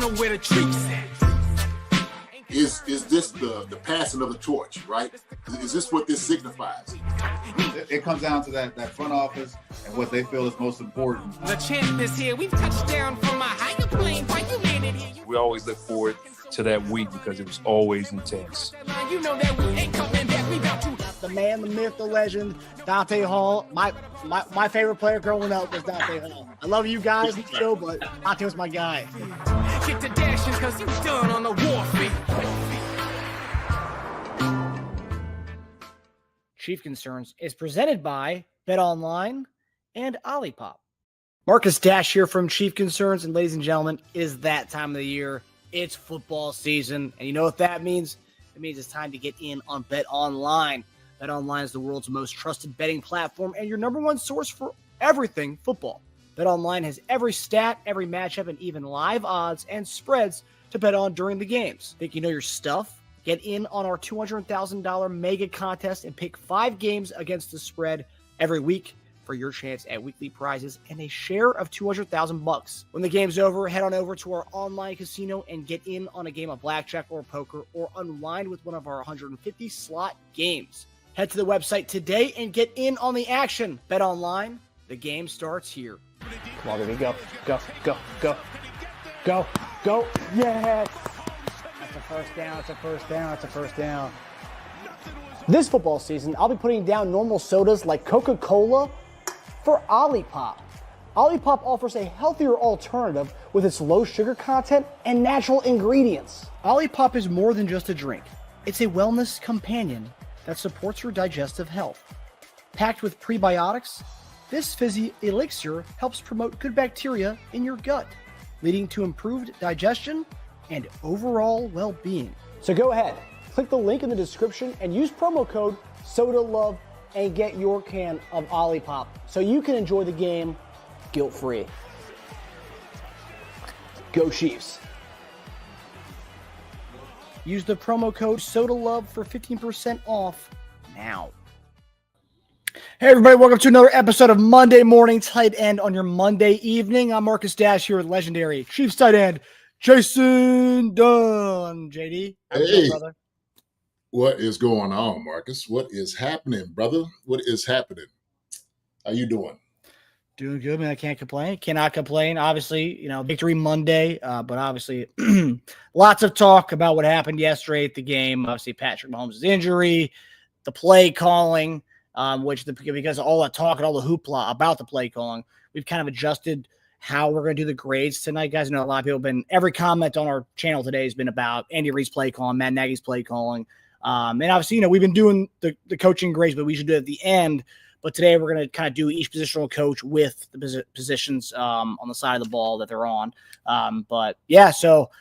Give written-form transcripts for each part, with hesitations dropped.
know where the treats at. Is this the passing of the torch, right? Is this what this signifies? It comes down to that front office and what they feel is most important. The champ is here. We've touched down from a higher plane. Why you landed here? We always look forward to that week because it was always intense. You know that we ain't coming back. We got to. The man, the myth, the legend, Dante Hall. My favorite player growing up was Dante Hall. I love you guys in the show, but Dante was my guy. Get to dashing because you done on the warfare. Chief Concerns is presented by BetOnline and Olipop. Marcus Dash here from Chief Concerns, and ladies and gentlemen, it is that time of the year. It's football season, and you know what that means? It means it's time to get in on BetOnline. BetOnline is the world's most trusted betting platform and your number one source for everything football. BetOnline has every stat, every matchup, and even live odds and spreads to bet on during the games. Think you know your stuff? Get in on our $200,000 mega contest and pick 5 games against the spread every week for your chance at weekly prizes and a share of $200,000. When the game's over, head on over to our online casino and get in on a game of blackjack or poker or unwind with one of our 150 slot games. Head to the website today and get in on the action. Bet online. The game starts here. Come on, baby. Go. Yes! That's a first down. That's a first down. That's a first down. This football season, I'll be putting down normal sodas like Coca-Cola for Olipop. Olipop offers a healthier alternative with its low sugar content and natural ingredients. Olipop is more than just a drink. It's a wellness companion that supports your digestive health. Packed with prebiotics, this fizzy elixir helps promote good bacteria in your gut, leading to improved digestion and overall well-being. So go ahead, click the link in the description and use promo code SODALOVE and get your can of Olipop so you can enjoy the game guilt-free. Go Chiefs. Use the promo code SODALOVE for 15% off now. Hey everybody, welcome to another episode of Monday Morning Tight End on your Monday evening. I'm Marcus Dash here with legendary Chiefs tight end Jason Dunn. JD, how you doing, brother? What is going on, Marcus? What is happening, brother? What is happening? How you doing? Doing good, man. I can't complain. Cannot complain. Obviously, Victory Monday, but obviously lots of talk about what happened yesterday at the game. Obviously, Patrick Mahomes' injury, the play calling, because of all the talk and all the hoopla about the play calling, we've kind of adjusted how we're going to do the grades tonight, guys. I know a lot of people every comment on our channel today has been about Andy Reid's play calling, Matt Nagy's play calling. And obviously, we've been doing the coaching grades, but we should do it at the end. But today we're going to kind of do each positional coach with the positions on the side of the ball that they're on. But yeah, so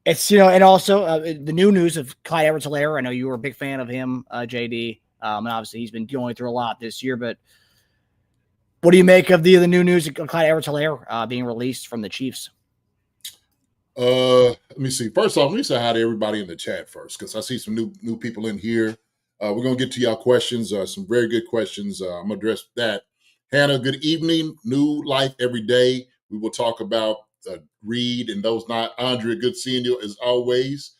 it's, and also the new news of Clyde Edwards-Helaire. I know you were a big fan of him, JD. And obviously he's been going through a lot this year, but what do you make of the new news of Clyde Edwards-Helaire being released from the Chiefs? Let me see. First off, let me say hi to everybody in the chat first, because I see some new people in here. We're going to get to y'all questions, some very good questions. I'm going to address that. Hannah, good evening. New life every day. We will talk about Reed and those not. Andrea, good seeing you as always.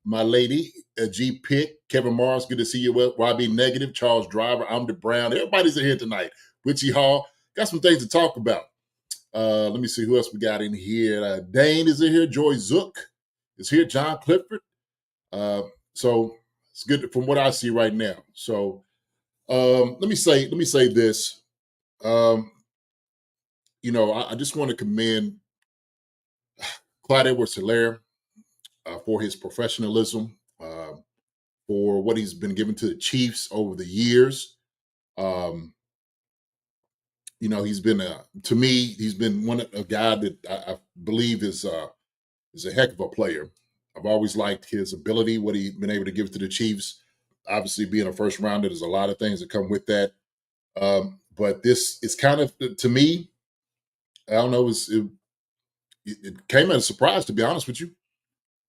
My lady, G Pick, Kevin Mars, good to see you. YB Negative, Charles Driver, I'm the Brown. Everybody's in here tonight. Witchy Hall. Got some things to talk about. Let me see who else we got in here. Dane is in here. Joy Zook is here. John Clifford. So it's good from what I see right now. So let me say this. I just want to commend Clyde Edwards-Helaire for his professionalism, for what he's been given to the Chiefs over the years. He's been to me, he's been a guy that I believe is a heck of a player. I've always liked his ability, what he's been able to give to the Chiefs. Obviously, being a first rounder, there's a lot of things that come with that. But this is kind of, to me, I don't know, it came as a surprise, to be honest with you.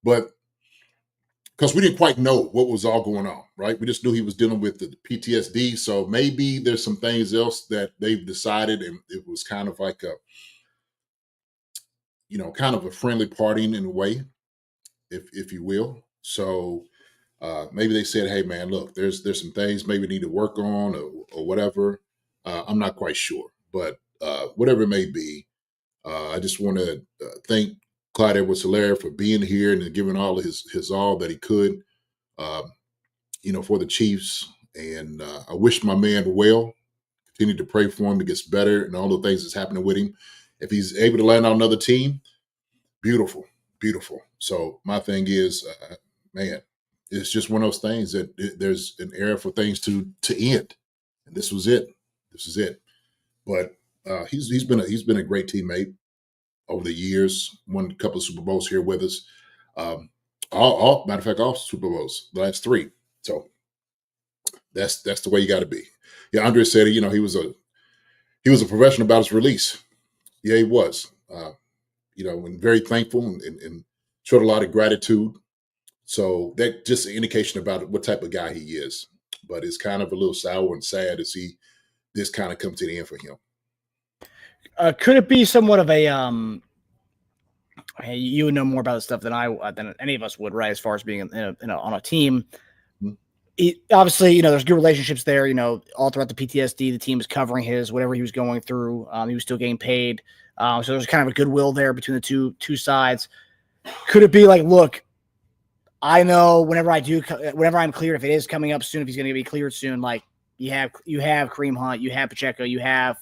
But because we didn't quite know what was all going on, right? We just knew he was dealing with the PTSD. So maybe there's some things else that they've decided, and it was kind of like kind of a friendly parting in a way, if you will. So maybe they said, "Hey, man, look, there's some things maybe we need to work on or whatever." I'm not quite sure, but whatever it may be, I just want to thank Clyde Edwards-Helaire for being here and giving all of his all that he could, uh, for the Chiefs. And I wish my man well. Continue to pray for him. He gets better and all the things that's happening with him. If he's able to land on another team, beautiful, beautiful. So my thing is, man, it's just one of those things that there's an era for things to end, and this was it. This is it. But he's been a great teammate over the years. Won a couple of Super Bowls here with us. All matter of fact, all Super Bowls, the last 3. So that's the way you got to be. Yeah, Andre said, he was a professional about his release. Yeah, he was. And very thankful and showed a lot of gratitude. So that just an indication about what type of guy he is. But it's kind of a little sour and sad to see this kind of come to the end for him. Could it be somewhat of a you would know more about this stuff than than any of us would, right? As far as being on a team. Obviously, there's good relationships there, all throughout the PTSD, the team was covering whatever he was going through. He was still getting paid. So there's kind of a goodwill there between the two sides. Could it be like, look, I know whenever I'm cleared, if it is coming up soon, if he's going to be cleared soon, like you have Kareem Hunt, you have Pacheco, you have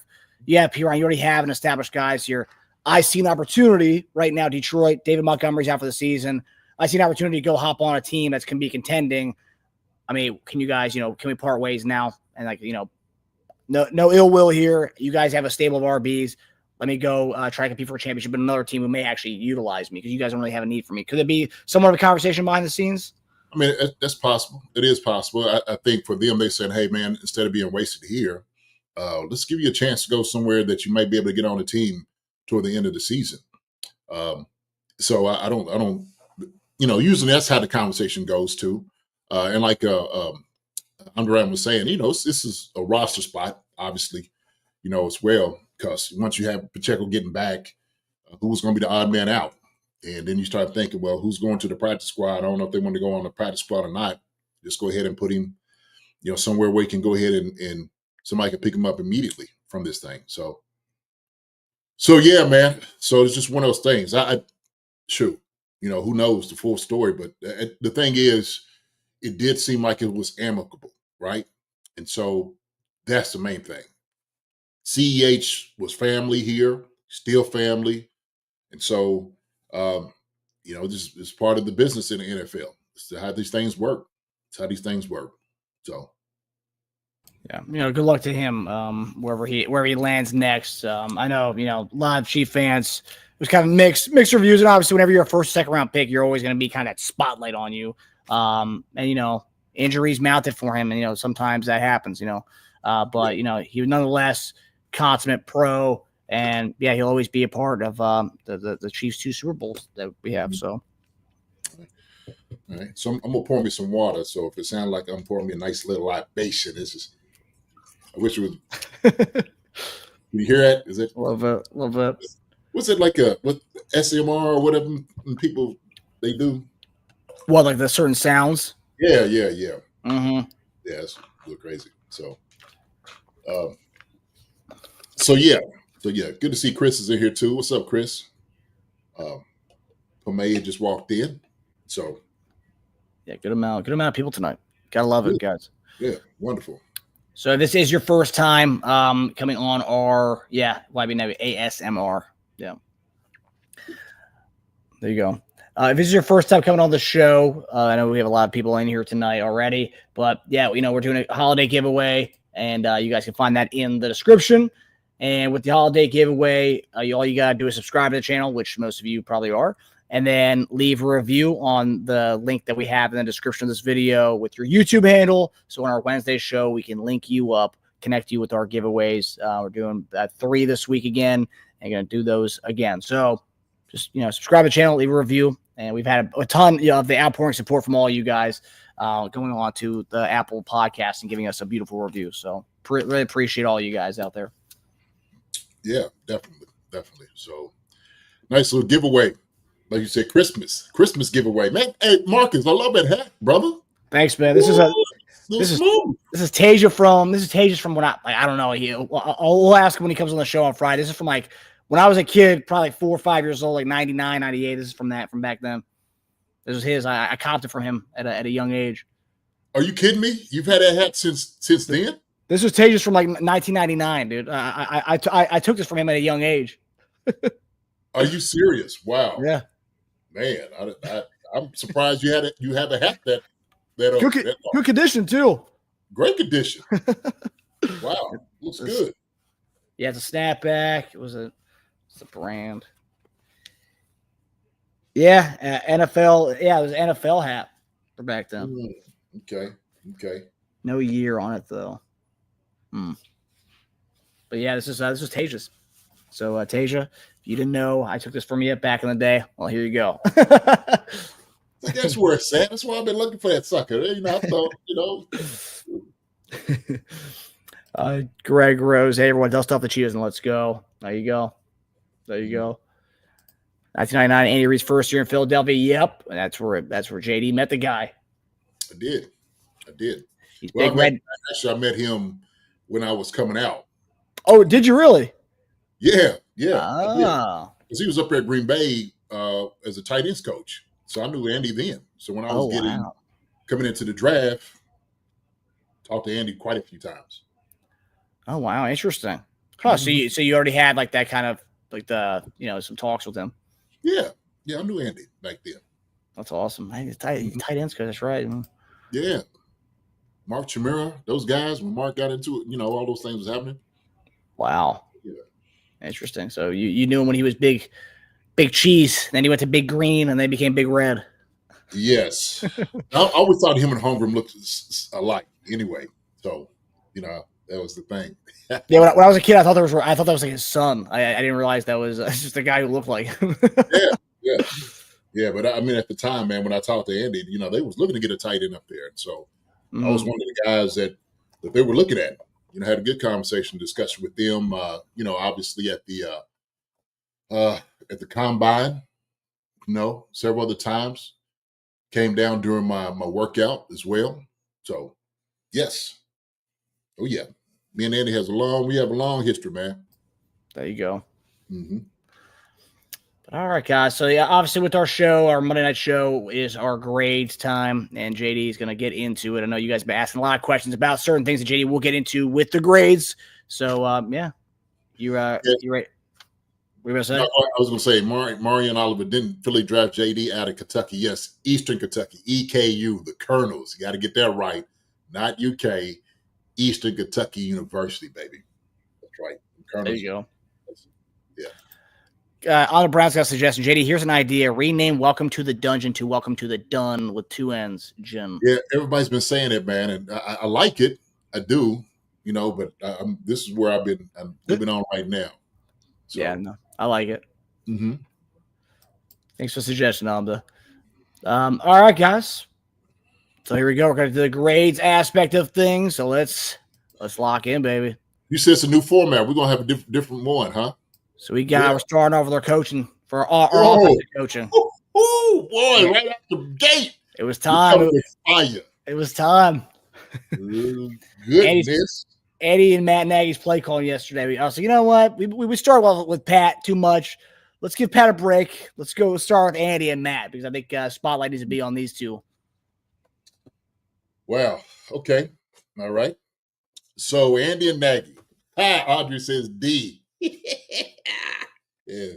Pirine, you already have an established guys here. I see an opportunity right now. Detroit, David Montgomery's out for the season. I see an opportunity to go hop on a team that's can be contending. I mean, can you guys, can we part ways now? And no ill will here. You guys have a stable of RBs. Let me go try to compete for a championship, but another team who may actually utilize me because you guys don't really have a need for me. Could it be somewhat of a conversation behind the scenes? I mean, that's possible. It is possible. I think for them, they said, "Hey, man, instead of being wasted here, let's give you a chance to go somewhere that you might be able to get on a team toward the end of the season." So I don't, usually that's how the conversation goes too. And like Andre was saying, this is a roster spot, obviously, as well, because once you have Pacheco getting back, who's going to be the odd man out? And then you start thinking, well, who's going to the practice squad? I don't know if they want to go on the practice squad or not. Just go ahead and put him, somewhere where he can go ahead and somebody can pick him up immediately from this thing. So yeah, man. So it's just one of those things. Who knows the full story, but the thing is, it did seem like it was amicable, right? And so that's the main thing. CEH was family here, still family. And so, this is part of the business in the NFL. It's how these things work. It's how these things work. So. Yeah, good luck to him wherever he lands next. I know, a lot of Chief fans, it was kind of mixed reviews. And obviously, whenever you're a first, second round pick, you're always going to be kind of that spotlight on you. And injuries mounted for him, and sometimes that happens. But he was nonetheless consummate pro, and yeah, he'll always be a part of the Chiefs' 2 Super Bowls that we have. So, all right. So I'm gonna pour me some water. So if it sounds like I'm pouring me a nice little libation, this is. I wish it was. Can you hear that? Is it? A little bit. What's it like? What SMR or whatever people they do? What, like the certain sounds? Yeah. Mm-hmm. Yeah, it's a little crazy. So yeah. Good to see Chris is in here too. What's up, Chris? Pomea just walked in. So yeah, good amount of people tonight. Gotta love it, guys. Yeah, wonderful. So this is your first time coming on our YB ASMR. Yeah. There you go. If this is your first time coming on the show, I know we have a lot of people in here tonight already, but yeah, we're doing a holiday giveaway, and you guys can find that in the description. And with the holiday giveaway, all you got to do is subscribe to the channel, which most of you probably are, and then leave a review on the link that we have in the description of this video with your YouTube handle. So on our Wednesday show, we can link you up, connect you with our giveaways. We're doing 3 this week again, and going to do those again. So just, subscribe to the channel, leave a review. And we've had a ton of the outpouring support from all you guys going on to the Apple podcast and giving us a beautiful review. So really appreciate all you guys out there. Yeah, definitely. So Nice little giveaway. Like you said, Christmas giveaway. Man, hey, Marcus, I love that hat, brother. Thanks, man. This is smooth. Tasia from when I don't know. We'll ask him when he comes on the show on Friday. This is from like when I was a kid, probably like 4 or 5 years old, like 99, 98. This is from back then. This was his. I copped it from him at a young age. Are you kidding me? You've had that hat since then? This was Taja's from like 1999, dude. I took this from him at a young age. Are you serious? Wow. Yeah. Man, I'm surprised you have a hat that good condition too. Great condition. Wow, looks good. Yeah, it's a snapback. It's a brand. Yeah, NFL. Yeah, it was an NFL hat for back then. Okay. No year on it though. But yeah, this is Taja's. So Tasia, if you didn't know, I took this from you back in the day. Well, here you go. That's where it's at. That's why I've been looking for that sucker. I thought, Greg Rose, hey everyone, dust off the Cheetos and let's go. There you go. 1999, Andy Reid's first year in Philadelphia. Yep, and that's where JD met the guy. I did. He's big red. I met him when I was coming out. Oh, did you really? Yeah. Because he was up there at Green Bay as a tight ends coach. So I knew Andy then. So when I was coming into the draft, talked to Andy quite a few times. Oh wow, interesting. Huh, so you already had like that kind of like some talks with him. Yeah, I knew Andy back then. That's awesome. Tight ends coach, that's right. Yeah. Mark Chimera, those guys, when Mark got into it, all those things was happening. Wow. Yeah. Interesting. So you knew him when he was big cheese, then he went to big green, and they became big red. Yes. I always thought him and Holmgren looked alike anyway. So, that was the thing. Yeah, when I was a kid, I thought that was like his son. I didn't realize that was just the guy who looked like him. Yeah. But I mean, at the time, man, when I talked to Andy, they was looking to get a tight end up there. And so I was one of the guys that they were looking at. Had a good discussion with them. Obviously at the combine, several other times. Came down during my workout as well. So, yes. Oh yeah. Me and Andy we have a long history, man. There you go. Mm-hmm. But all right, guys. So yeah, obviously with our show, our Monday night show is our grades time, and JD is going to get into it. I know you guys have been asking a lot of questions about certain things that JD will get into with the grades. So you right? What were you say? No, I was going to say Marion Oliver didn't Philly draft JD out of Kentucky. Yes, Eastern Kentucky, EKU, the Colonels. You got to get that right. Not UK, Eastern Kentucky University, baby. That's right. Colonels. There you go. Yeah. On the Browns got a suggestion. JD, here's an idea. Rename Welcome to the Dungeon to Welcome to the Dunn with 2 N's, Jim. Yeah, everybody's been saying it, man, and I like it. I do, but this is where I'm living on right now. So. Yeah, no, I like it. Mm-hmm. Thanks for the suggestion, Amda. All right, guys. So here we go. We're going to do the grades aspect of things. So let's lock in, baby. You said it's a new format. We're gonna have a different one, huh? So we're starting off with our coaching for our offensive coaching. Oh boy, right out the gate. It was time. Fire. It was time. Goodness. Eddie and Matt Nagy's play calling yesterday. I was like, you know what? We started off with Pat too much. Let's give Pat a break. Let's start with Andy and Matt because I think spotlight needs to be on these two. Wow. Okay. All right. So Andy and Nagy. Hi, Audrey says D. Yeah,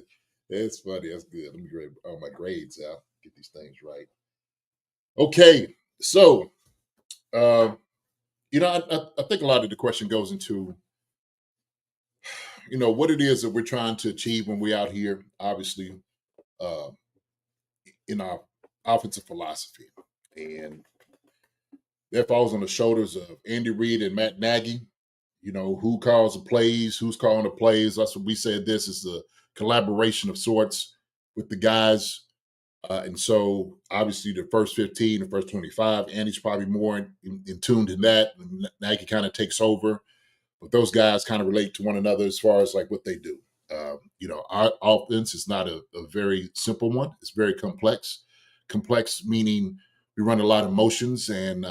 that's funny. That's good. Let me grade all my grades out. Get these things right. Okay. So, I think a lot of the question goes into, what it is that we're trying to achieve when we're out here, obviously, in our offensive philosophy. And that falls on the shoulders of Andy Reid and Matt Nagy. Who calls the plays, who's calling the plays. That's what we said. This is a collaboration of sorts with the guys. And so, obviously, the first 15, the first 25, Andy's probably more in tune to that. And Nagy kind of takes over. But those guys kind of relate to one another as far as like what they do. Our offense is not a very simple one. It's very complex. Complex meaning we run a lot of motions and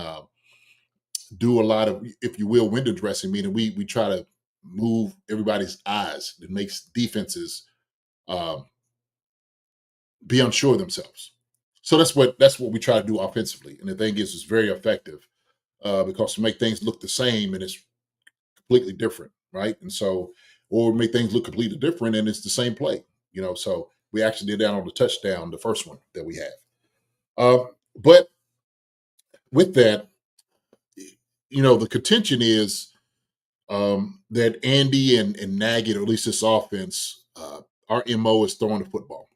do a lot of, if you will, window dressing, meaning we try to move everybody's eyes. It makes defenses um, be unsure of themselves. So that's what we try to do offensively. And the thing is, it's very effective because to make things look the same and it's completely different, right? And so, or make things look completely different and it's the same play, So we actually did that on the touchdown, the first one that we have. But with that, the contention is that Andy and Nagy, or at least this offense, our MO is throwing the football.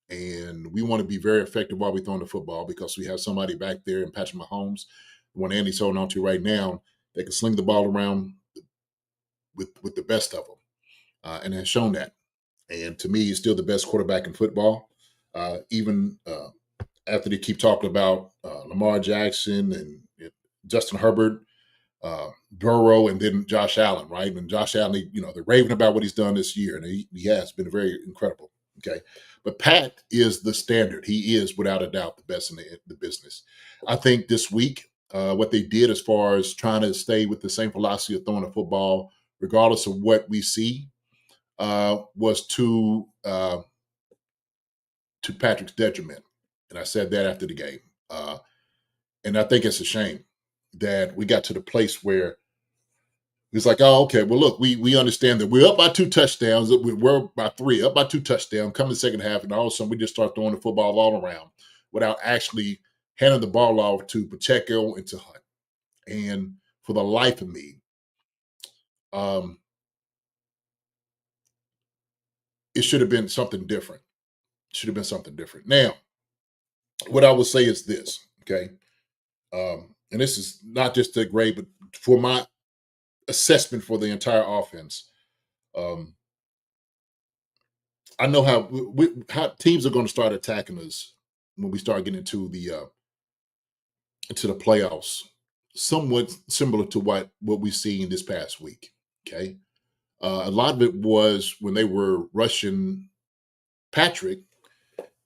And we want to be very effective while we're throwing the football because we have somebody back there in Patrick Mahomes, the one Andy's holding on to right now, that can sling the ball around with the best of them, and has shown that. And to me, he's still the best quarterback in football. Even after they keep talking about Lamar Jackson and Justin Herbert, Burrow, and then Josh Allen, right? And Josh Allen, they're raving about what he's done this year, and he has been very incredible. Okay, but Pat is the standard. He is, without a doubt, the best in the business. I think this week, what they did as far as trying to stay with the same philosophy of throwing the football, regardless of what we see, was to Patrick's detriment. And I said that after the game. And I think it's a shame that we got to the place where it's like, oh, okay, well, look, we understand that we're up by 2 touchdowns. We're by 3, up by 2 touchdowns, come in the second half, and all of a sudden we just start throwing the football all around without actually handing the ball off to Pacheco and to Hunt. And for the life of me, it should have been something different. Should have been something different. Now, what I would say is this, okay? And this is not just a grade, but for my assessment for the entire offense. I know how teams are going to start attacking us when we start getting into the playoffs, somewhat similar to what we've seen this past week. Okay, a lot of it was when they were rushing Patrick,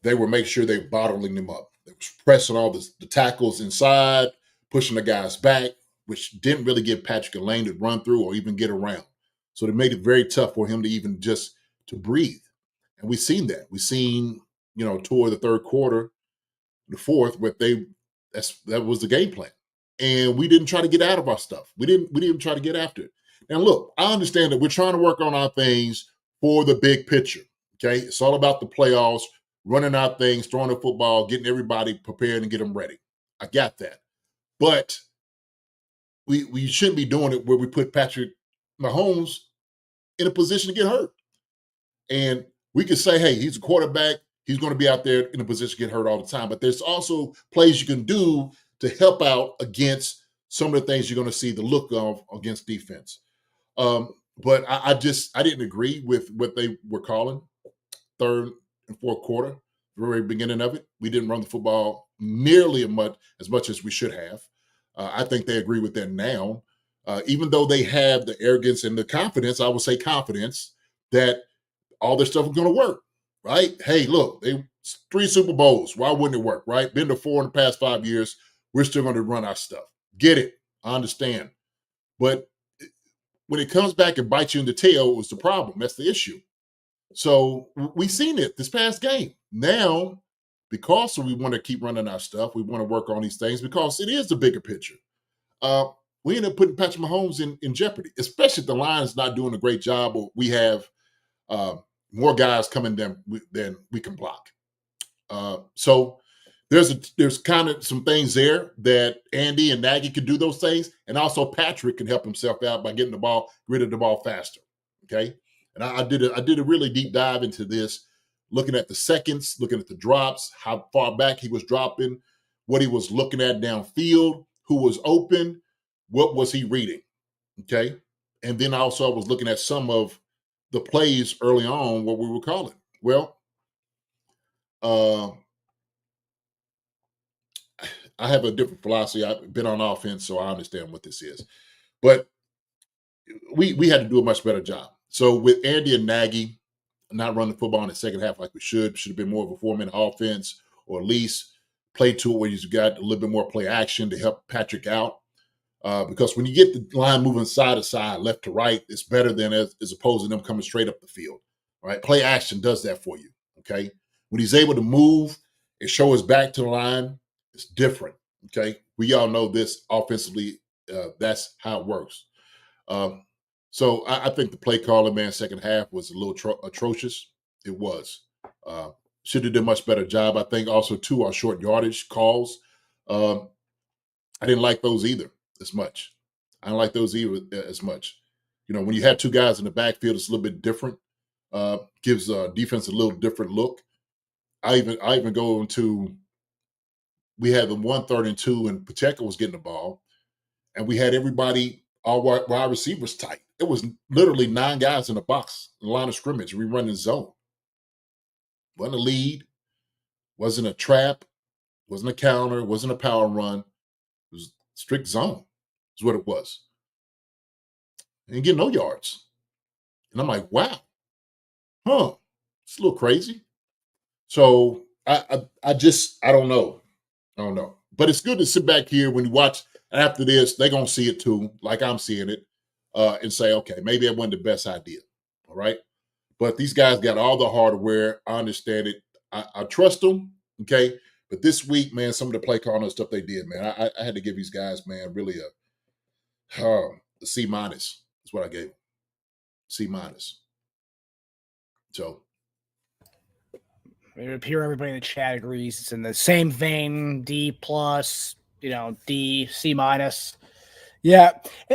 they were making sure they were bottling him up. They was pressing all the tackles inside, pushing the guys back, which didn't really give Patrick a lane to run through or even get around. So they made it very tough for him to even just to breathe. And we've seen that. We've seen, toward the third quarter, the fourth, where that was the game plan. And we didn't try to get out of our stuff. We didn't try to get after it. Now look, I understand that we're trying to work on our things for the big picture. Okay. It's all about the playoffs, running our things, throwing the football, getting everybody prepared and get them ready. I got that. But we shouldn't be doing it where we put Patrick Mahomes in a position to get hurt. And we could say, hey, he's a quarterback. He's going to be out there in a position to get hurt all the time. But there's also plays you can do to help out against some of the things you're going to see the look of against defense. But I didn't agree with what they were calling third and fourth quarter, very beginning of it. We didn't run the football nearly as much as we should have. I think they agree with that now, even though they have the arrogance and the confidence, I would say confidence, that all this stuff is going to work, right? Hey, look, 3 Super Bowls. Why wouldn't it work, right? Been to 4 in the past 5 years. We're still going to run our stuff. Get it. I understand. But when it comes back and bites you in the tail, it was the problem. That's the issue. So we've seen it this past game. Now, because we want to keep running our stuff, we want to work on these things because it is the bigger picture. We end up putting Patrick Mahomes in jeopardy, especially if the Lions not doing a great job or we have more guys coming than we can block. So there's kind of some things there that Andy and Nagy can do those things, and also Patrick can help himself out by getting rid of the ball faster. Okay, and I did a really deep dive into this, looking at the seconds, looking at the drops, how far back he was dropping, what he was looking at downfield, who was open, what was he reading. Okay, and then also I was looking at some of the plays early on, what we were calling. Well, I have a different philosophy. I've been on offense, so I understand what this is. But we had to do a much better job. So with Andy and Nagy not running the football in the second half like we should have been more of a 4-minute offense, or at least play to it where you've got a little bit more play action to help Patrick out. Because when you get the line moving side to side, left to right, it's better than as opposed to them coming straight up the field. Right? Play action does that for you. Okay. When he's able to move and show his back to the line, it's different. Okay. We all know this offensively. That's how it works. So I think the play calling, man, second half was a little atrocious. It was. Should have done a much better job. I think also, too, our short yardage calls. I didn't like those either as much. I don't like those either as much. You know, when you have two guys in the backfield, it's a little bit different. Gives defense a little different look. I even go into, we had the 1 3rd and 2, and Pacheco was getting the ball, and we had everybody, all wide receivers tight. It was literally 9 guys in the box, in the line of scrimmage. We running zone. Wasn't a lead, wasn't a trap, wasn't a counter, wasn't a power run. It was strict zone, is what it was. And get no yards. And I'm like, wow, it's a little crazy. So I don't know. I don't know. But it's good to sit back here when you watch after this, they're going to see it too, like I'm seeing it, and say, okay, maybe it wasn't the best idea. All right. But these guys got all the hardware. I understand it. I trust them. Okay. But this week, man, some of the play calling and stuff they did, man, I had to give these guys, man, really a C minus. That's what I gave them. C minus. So. It would appear everybody in the chat agrees it's in the same vein, D plus, D, C minus. Yeah.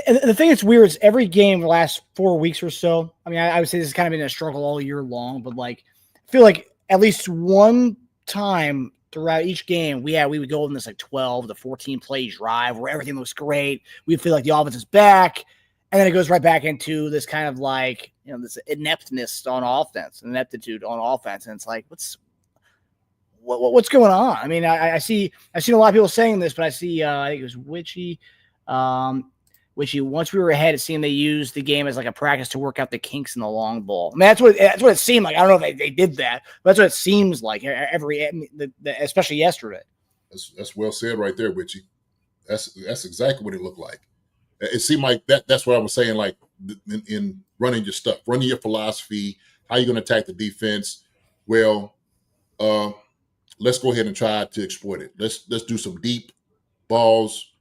And the thing that's weird is every game the last 4 weeks or so, I mean, I would say this has kind of been a struggle all year long, but like, I feel like at least one time throughout each game, we would go in this like 12 to 14 play drive where everything looks great. We feel like the offense is back. And then it goes right back into this kind of like, this ineptness on offense, ineptitude on offense. And it's like, what's going on? I mean, I've seen a lot of people saying this, but I see, I think it was Witchy, once we were ahead, it seemed they used the game as like a practice to work out the kinks in the long ball. I mean, that's what it seemed like. I don't know if they did that, but that's what it seems like especially yesterday. That's well said right there, Witchy. That's exactly what it looked like. It seemed like that's what I was saying, like in running your stuff, running your philosophy, how you're going to attack the defense. Well, let's go ahead and try to exploit it. Let's do some deep balls.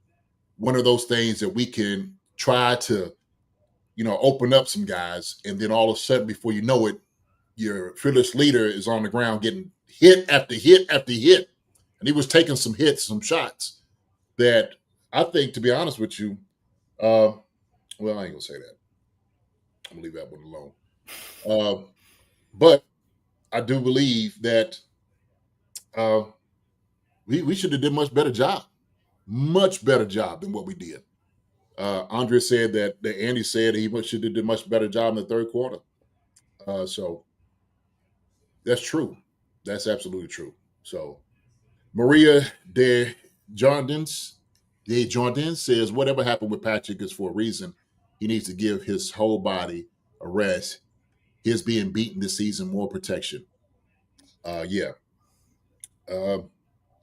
One of those things that we can try to, open up some guys, and then all of a sudden, before you know it, your fearless leader is on the ground getting hit after hit after hit. And he was taking some hits, some shots that I think, to be honest with you, well, I ain't gonna say that. I'm gonna leave that one alone. But I do believe that we should have did much better job than what we did. Andre said that Andy said he should have did a much better job in the third quarter. So that's true. That's absolutely true. So Maria Jardins says whatever happened with Patrick is for a reason. He needs to give his whole body a rest. His being beaten this season, more protection. Yeah.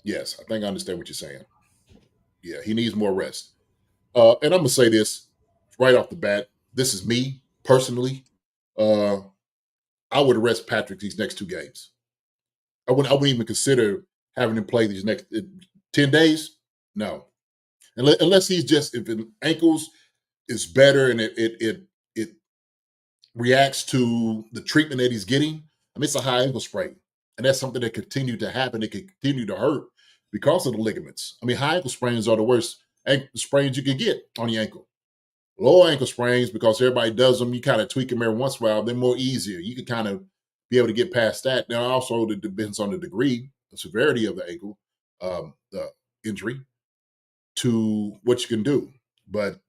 Yes, I think I understand what you're saying. Yeah, he needs more rest. And I'm gonna say this right off the bat. This is me personally. I would arrest Patrick these next 2 games. I wouldn't even consider having him play these next 10 days. No, unless he's just, if the ankles is better and it reacts to the treatment that he's getting. I mean, it's a high ankle sprain, and that's something that continued to happen. It can continue to hurt because of the ligaments. I mean, high ankle sprains are the worst ankle sprains you can get on the ankle. Low ankle sprains, because everybody does them, you kind of tweak them every once in a while. They're more easier. You can kind of be able to get past that. Now, also, it depends on the degree, the severity of the ankle, the injury, to what you can do. But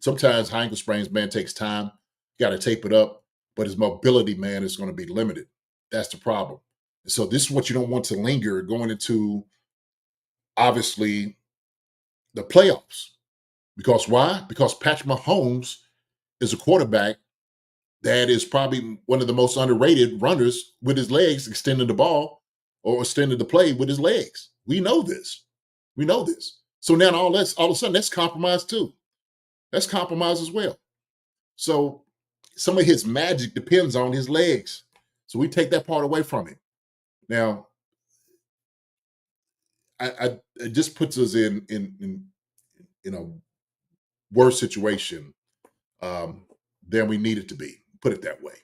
sometimes high ankle sprains, man, takes time. You got to tape it up, but his mobility, man, is going to be limited. That's the problem. And so this is what you don't want to linger going into, obviously, the playoffs. Because why? Because Patrick Mahomes is a quarterback that is probably one of the most underrated runners with his legs, extending the ball or extending the play with his legs. We know this. We know this. So now all of a sudden that's compromised too. That's compromised as well. So some of his magic depends on his legs. So we take that part away from him. Now, it just puts us in a worse situation than we needed to be. Put it that way.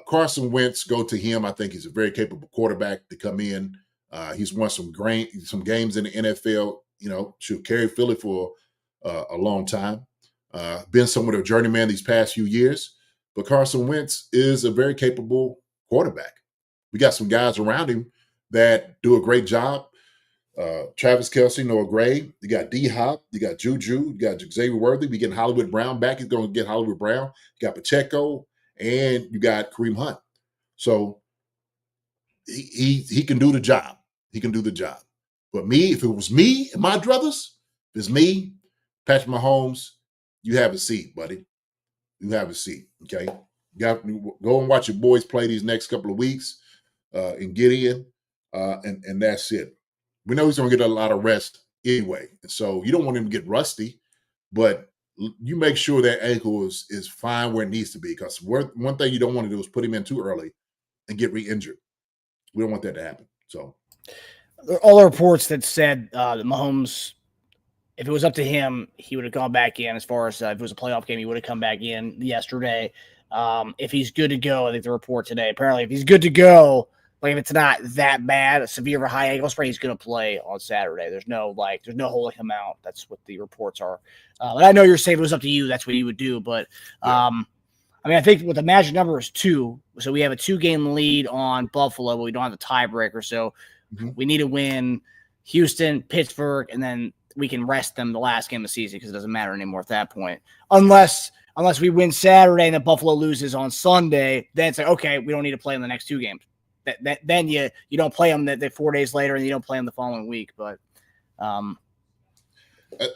Carson Wentz, go to him. I think he's a very capable quarterback to come in. He's won some games in the NFL. Should carry Philly for a long time. Been somewhat of a journeyman these past few years. But Carson Wentz is a very capable quarterback. We got some guys around him that do a great job. Travis Kelce, Noah Gray. You got D-Hop. You got Juju. You got Xavier Worthy. We getting Hollywood Brown back. He's going to get Hollywood Brown. You got Pacheco. And you got Kareem Hunt. So he can do the job. He can do the job. But me, if it was me and my druthers, if it's me, Patrick Mahomes, you have a seat, buddy. You have a seat, okay? Go and watch your boys play these next couple of weeks and get in, and that's it. We know he's going to get a lot of rest anyway. And so you don't want him to get rusty, but you make sure that ankle is fine where it needs to be, because one thing you don't want to do is put him in too early and get re-injured. We don't want that to happen. So there are all the reports that said that Mahomes, if it was up to him, he would have gone back in. As far as if it was a playoff game, he would have come back in yesterday. If he's good to go, I think the report today, apparently if he's good to go, like if it's not that bad, a severe or high ankle sprain, he's going to play on Saturday. There's no holding him out. That's what the reports are. But I know you're saying if it was up to you, that's what you would do. But I think what the magic number is 2. So we have a 2-game lead on Buffalo, but we don't have the tiebreaker. So we need to win Houston, Pittsburgh, and then we can rest them the last game of the season because it doesn't matter anymore at that point. Unless we win Saturday and then Buffalo loses on Sunday, then it's like, okay, we don't need to play in the next 2 games. Then you don't play them that 4 days later, and you don't play them the following week. But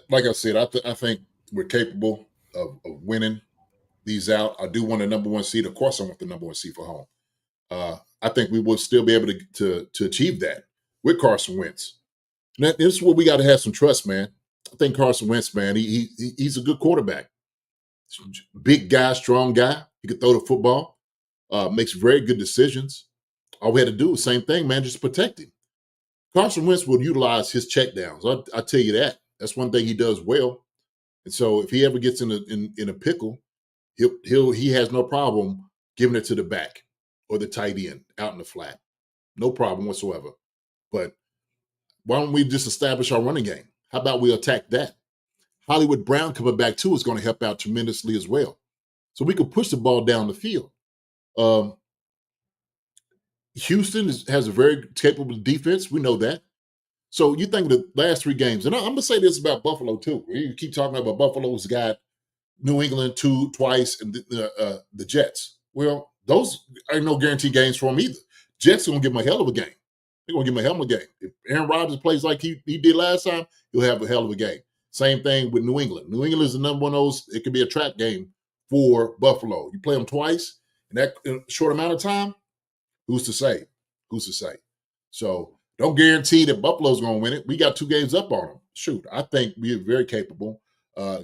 like I said, I think we're capable of winning these out. I do want a number 1 seed. Of course, I want the number 1 seed for home. I think we will still be able to achieve that with Carson Wentz. Now, this is where we got to have some trust, man. I think Carson Wentz, man, he's a good quarterback. Big guy, strong guy. He could throw the football. Makes very good decisions. All we had to do was same thing, man, just protect him. Carson Wentz will utilize his checkdowns. I'll tell you that. That's one thing he does well. And so if he ever gets in a pickle, he has no problem giving it to the back or the tight end out in the flat. No problem whatsoever. But why don't we just establish our running game? How about we attack that? Hollywood Brown coming back too is going to help out tremendously as well. So we can push the ball down the field. Houston has a very capable defense. We know that. So you think the last 3 games, and I'm going to say this about Buffalo too. You keep talking about Buffalo's got New England twice and the Jets. Well, those are no guaranteed games for them either. Jets are going to give them a hell of a game. They're going to give him a hell of a game. If Aaron Rodgers plays like he did last time, he'll have a hell of a game. Same thing with New England. New England is the number 1 of those. It could be a trap game for Buffalo. You play them twice in that short amount of time, who's to say? Who's to say? So don't guarantee that Buffalo's going to win it. We got 2 games up on them. Shoot, I think we're very capable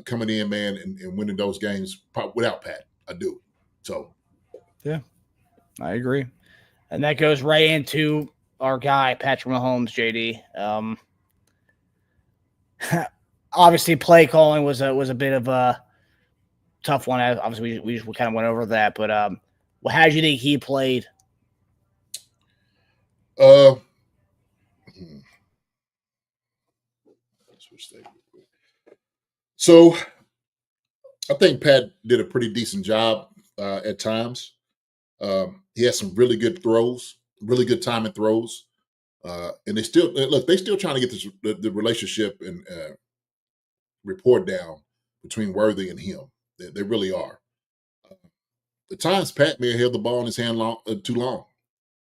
coming in, man, and winning those games without Pat. I do. So. Yeah, I agree. And that goes right into our guy, Patrick Mahomes, JD. Obviously, play calling was a bit of a tough one. Obviously, we kind of how did you think he played? So I think Pat did a pretty decent job at times. He had some really good throws, really good timing throws. And they're still trying to get the relationship and rapport down between Worthy and him. They really are. At times, Pat may have held the ball in his hand too long.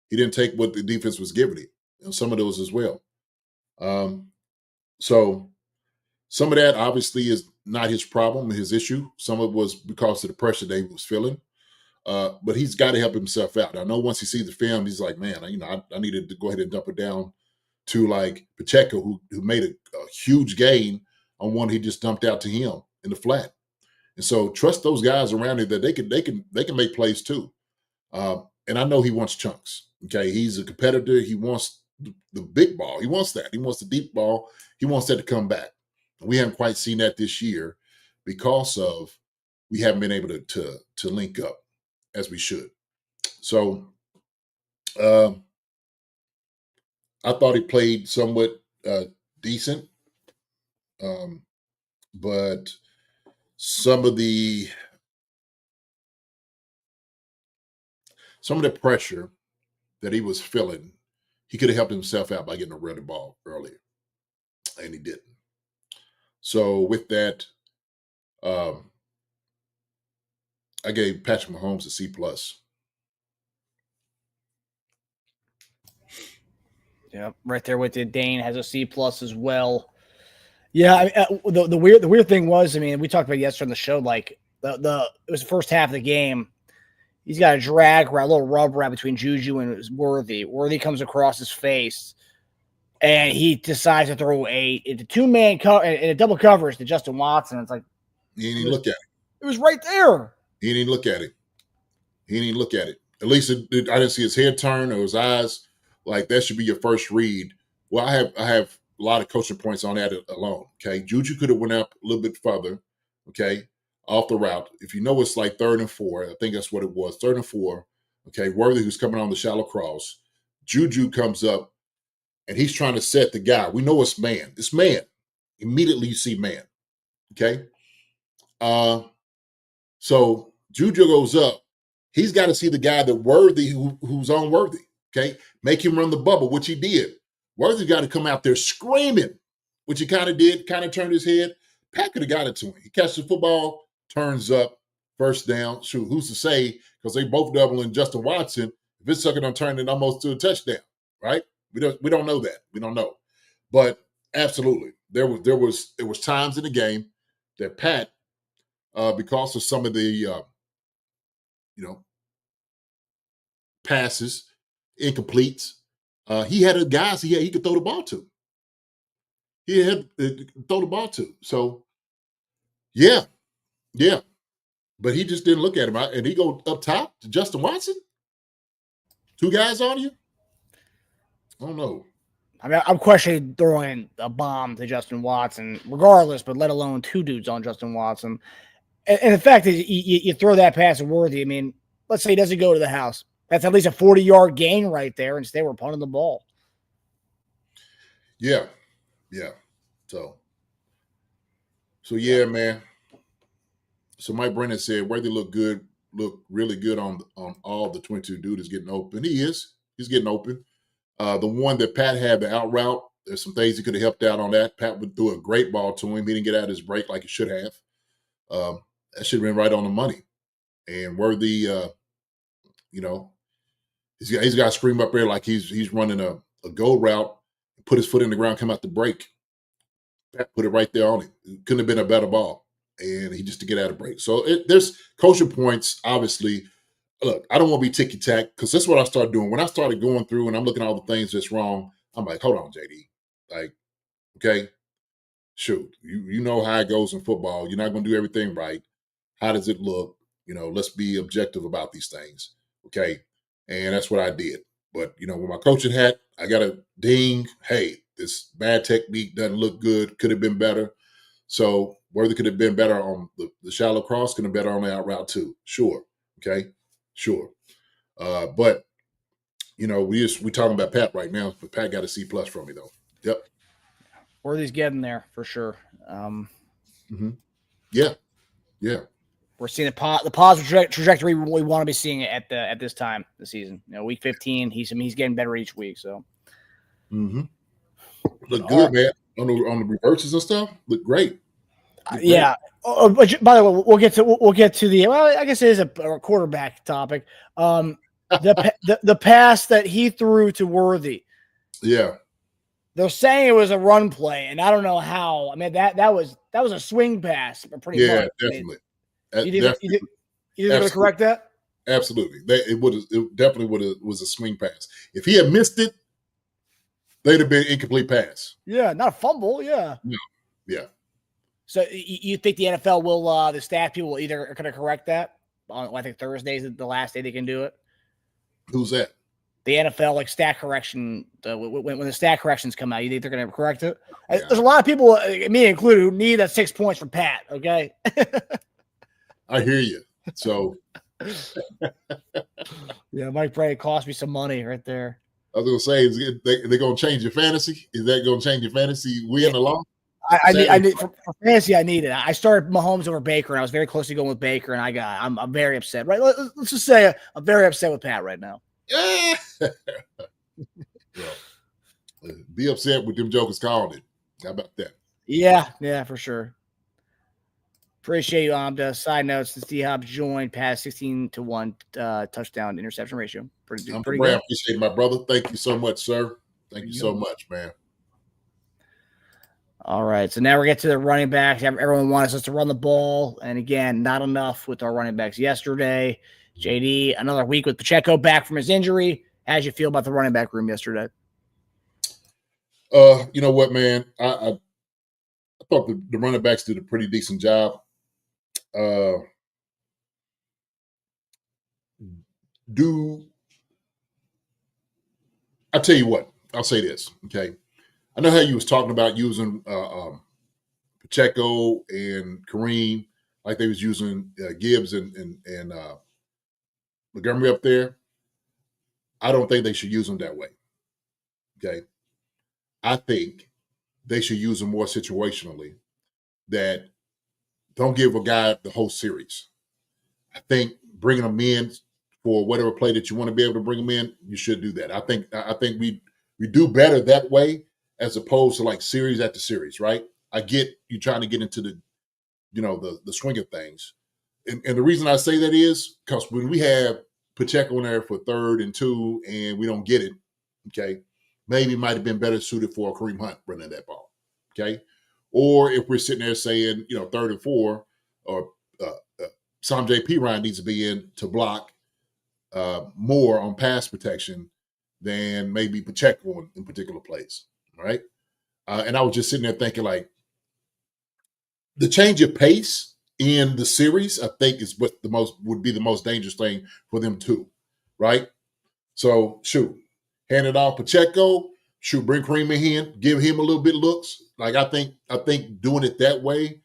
He didn't take what the defense was giving him. And some of those as well. So some of that obviously is not his problem, his issue. Some of it was because of the pressure that he was feeling. But he's got to help himself out. I know once he sees the film, he's like, man, I needed to go ahead and dump it down to like Pacheco, who made a huge gain on one he just dumped out to him in the flat. And so trust those guys around him that they can make plays too. And I know he wants chunks. Okay, he's a competitor. He wants the big ball. He wants that. He wants the deep ball. He wants that to come back. We haven't quite seen that this year because of we haven't been able to link up as we should. So I thought he played somewhat decent, but some of the pressure that he was feeling, he could have helped himself out by getting a rid of the ball earlier, and he didn't. So with that, I gave Patrick Mahomes a C+. Yeah, right there with you. Dane has a C+ as well. Yeah, I mean, the weird thing was, I mean, we talked about it yesterday on the show. Like it was the first half of the game. He's got a drag route, a little rub route between Juju and Worthy. Worthy comes across his face, and he decides to throw a two-man and a double coverage to Justin Watson. It's like He didn't even look at it. It was right there. He didn't even look at it. He didn't even look at it. At least I didn't see his head turn or his eyes. Like that should be your first read. Well, I have a lot of coaching points on that alone. Okay, Juju could have went up a little bit further. Okay, off the route. If you know it's like 3rd and 4, I think that's what it was. 3rd and 4. Okay, Worthy who's coming on the shallow cross. Juju comes up and he's trying to set the guy. We know it's man. It's man. Immediately you see man. Okay. So Juju goes up. He's got to see the guy that Worthy who's on Worthy. Okay, make him run the bubble, which he did. Worthy got to come out there screaming, which he kind of did, kind of turned his head. Pat could have got it to him. He catches the football, turns up, first down. Shoot, who's to say? Because they both doubling Justin Watson. If it's sucker done turned it almost to a touchdown, right? We don't know that. We don't know. But absolutely, it was times in the game that Pat, because of some of the passes, incompletes, he had guys he could throw the ball to. He had throw the ball to. So, yeah. But he just didn't look at him. And he go up top to Justin Watson? 2 guys on you? I don't know. I mean, I'm questioning throwing a bomb to Justin Watson, regardless, but let alone 2 dudes on Justin Watson. And the fact is, you throw that pass at Worthy. I mean, let's say he doesn't go to the house. That's at least a 40-yard gain right there. Instead, we're punting the ball. Yeah. So yeah, man. So Mike Brennan said Worthy looked really good on all the 22 dudes getting open. He's getting open. The one that Pat had, the out route, there's some things he could have helped out on that. Pat would threw a great ball to him. He didn't get out of his break like he should have. That should have been right on the money. And Worthy, he's got to scream up there like he's running a go route, put his foot in the ground, come out the break. Pat put it right there on him. It couldn't have been a better ball. And he just to get out of break. So there's coaching points, obviously. Look, I don't want to be ticky-tack because that's what I started doing. When I started going through and I'm looking at all the things that's wrong, I'm like, hold on, JD. Like, okay, shoot, you know how it goes in football. You're not going to do everything right. How does it look? Let's be objective about these things, okay? And that's what I did. But, with my coaching hat, I got a ding. Hey, this bad technique doesn't look good. Could have been better. So Worthy could have been better on the shallow cross, could have been better on the out route too. Sure. Okay. Sure. But, we talking about Pat right now, but Pat got a C+ from me though. Yep. Worthy's getting there for sure. Yeah. We're seeing the positive trajectory we want to be seeing it at this time this season. Week 15, he's getting better each week. So, look good, man. On the reverses and stuff, look great. Yeah. But by the way, we'll get to the. Well, I guess it is a quarterback topic. The pass that he threw to Worthy. Yeah. They're saying it was a run play, and I don't know how. I mean that was a swing pass, pretty much. Definitely. You didn't going to correct that? Absolutely. It definitely was a swing pass. If he had missed it, they'd have been incomplete pass. Yeah, not a fumble. Yeah. No. Yeah. So you think the NFL will, the staff people will either kind of correct that? I think Thursday is the last day they can do it. Who's that? The NFL, like stat correction, when the stat corrections come out, you think they're going to correct it? Yeah. There's a lot of people, me included, who need that 6 points from Pat. Okay. I hear you. So, yeah, Mike Brady cost me some money right there. I was going to say, they're going to change your fantasy. Is that going to change your fantasy win along? I need for fantasy. I need it. I started Mahomes over Baker, and I was very close to going with Baker, and I'm very upset. Right? Let's just say I'm very upset with Pat right now. Yeah. Well, be upset with them jokers calling it. How about that? Yeah, for sure. Appreciate you. The side notes: since D-Hop joined, past 16-1 touchdown interception ratio. Pretty good. I appreciate it, my brother. Thank you so much, sir. Thank you so much, man. All right, so now we get to the running backs. Everyone wants us to run the ball, and again, not enough with our running backs yesterday. JD, another week with Pacheco back from his injury. How'd you feel about the running back room yesterday? You know what, man? I thought the running backs did a pretty decent job. I tell you what, I'll say this, okay? I know how you was talking about using Pacheco and Kareem like they was using Gibbs and Montgomery up there. I don't think they should use them that way, okay? I think they should use them more situationally, that don't give a guy the whole series. I think bringing them in for whatever play that you want to be able to bring them in, you should do that. I think we do better that way as opposed to like series after series, right? I get you trying to get into the swing of things. And the reason I say that is because when we have Pacheco in there for 3rd and 2 and we don't get it, okay, maybe might have been better suited for a Kareem Hunt running that ball, okay? Or if we're sitting there saying, 3rd and 4, or Sam J.P. Ryan needs to be in to block more on pass protection than maybe Pacheco in particular plays, right? And I was just sitting there thinking, like, the change of pace in the series, I think, is what would be the most dangerous thing for them too, right? So, hand it off Pacheco. Bring Kareem in, give him a little bit of looks. Like I think doing it that way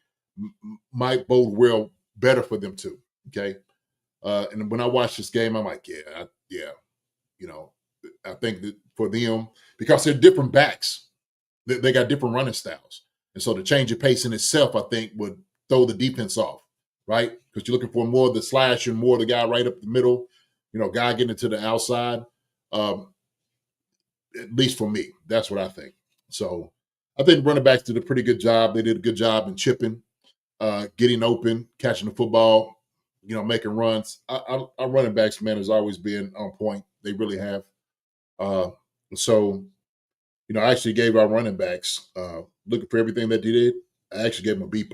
might bode well better for them too. Okay, and when I watch this game, I'm like, I think that for them, because they're different backs, they got different running styles, and so the change of pace in itself, I think, would throw the defense off, right? Because you're looking for more of the slash and more of the guy right up the middle, guy getting into the outside. At least for me, that's what I think. So I think running backs did a pretty good job. They did a good job in chipping, getting open, catching the football, making runs. Our running backs, man, has always been on point. They really have. So, I actually gave our running backs, looking for everything that they did, I actually gave them a B+.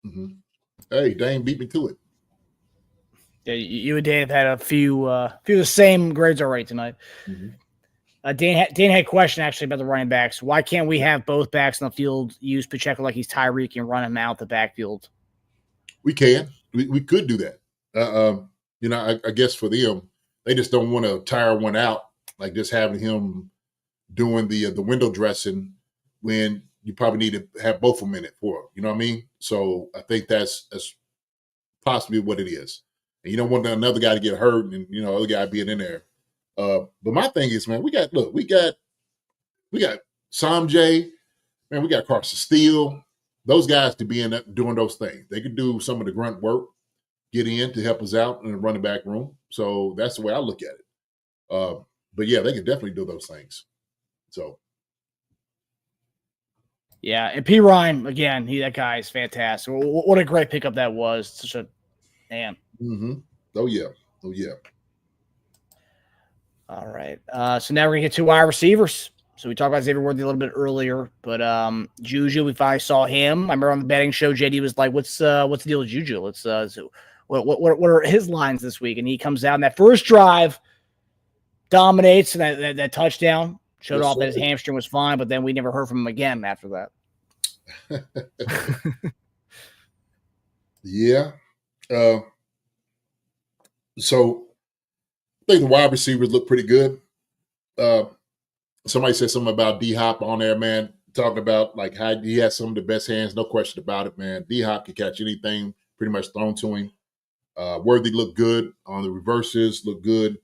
Mm-hmm. Hey, Dane beat me to it. Yeah, you and Dane have had a few of the same grades already tonight. Mm-hmm. Dane had a question actually about the running backs. Why can't we have both backs on the field use Pacheco like he's Tyreek and run him out the backfield? We can. We could do that. I guess for them, they just don't want to tire one out, like just having him doing the window dressing when you probably need to have both of them in it for him. You know what I mean? So I think that's possibly what it is. And you don't want another guy to get hurt and, other guy being in there. But my thing is, man, we got Sam J, man, we got Carson Steele. Those guys to be in doing those things. They could do some of the grunt work, get in to help us out in the running back room. So that's the way I look at it. But yeah, they can definitely do those things. So. Yeah, and P. Ryan, again, that guy is fantastic. What a great pickup that was. Such a man. Mm-hmm. Oh, yeah. All right. So now we're going to get to wide receivers. So we talked about Xavier Worthy a little bit earlier, but Juju, we finally saw him. I remember on the betting show, JD was like, what's the deal with Juju? what are his lines this week? And he comes out in that first drive, dominates that touchdown, showed off that his hamstring was fine, but then we never heard from him again after that. Yeah. So I think the wide receivers look pretty good. Somebody said something about D-Hop on there, man, talking about like how he has some of the best hands, no question about it, man. D-Hop can catch anything pretty much thrown to him. Worthy looked good on the reverses, looked good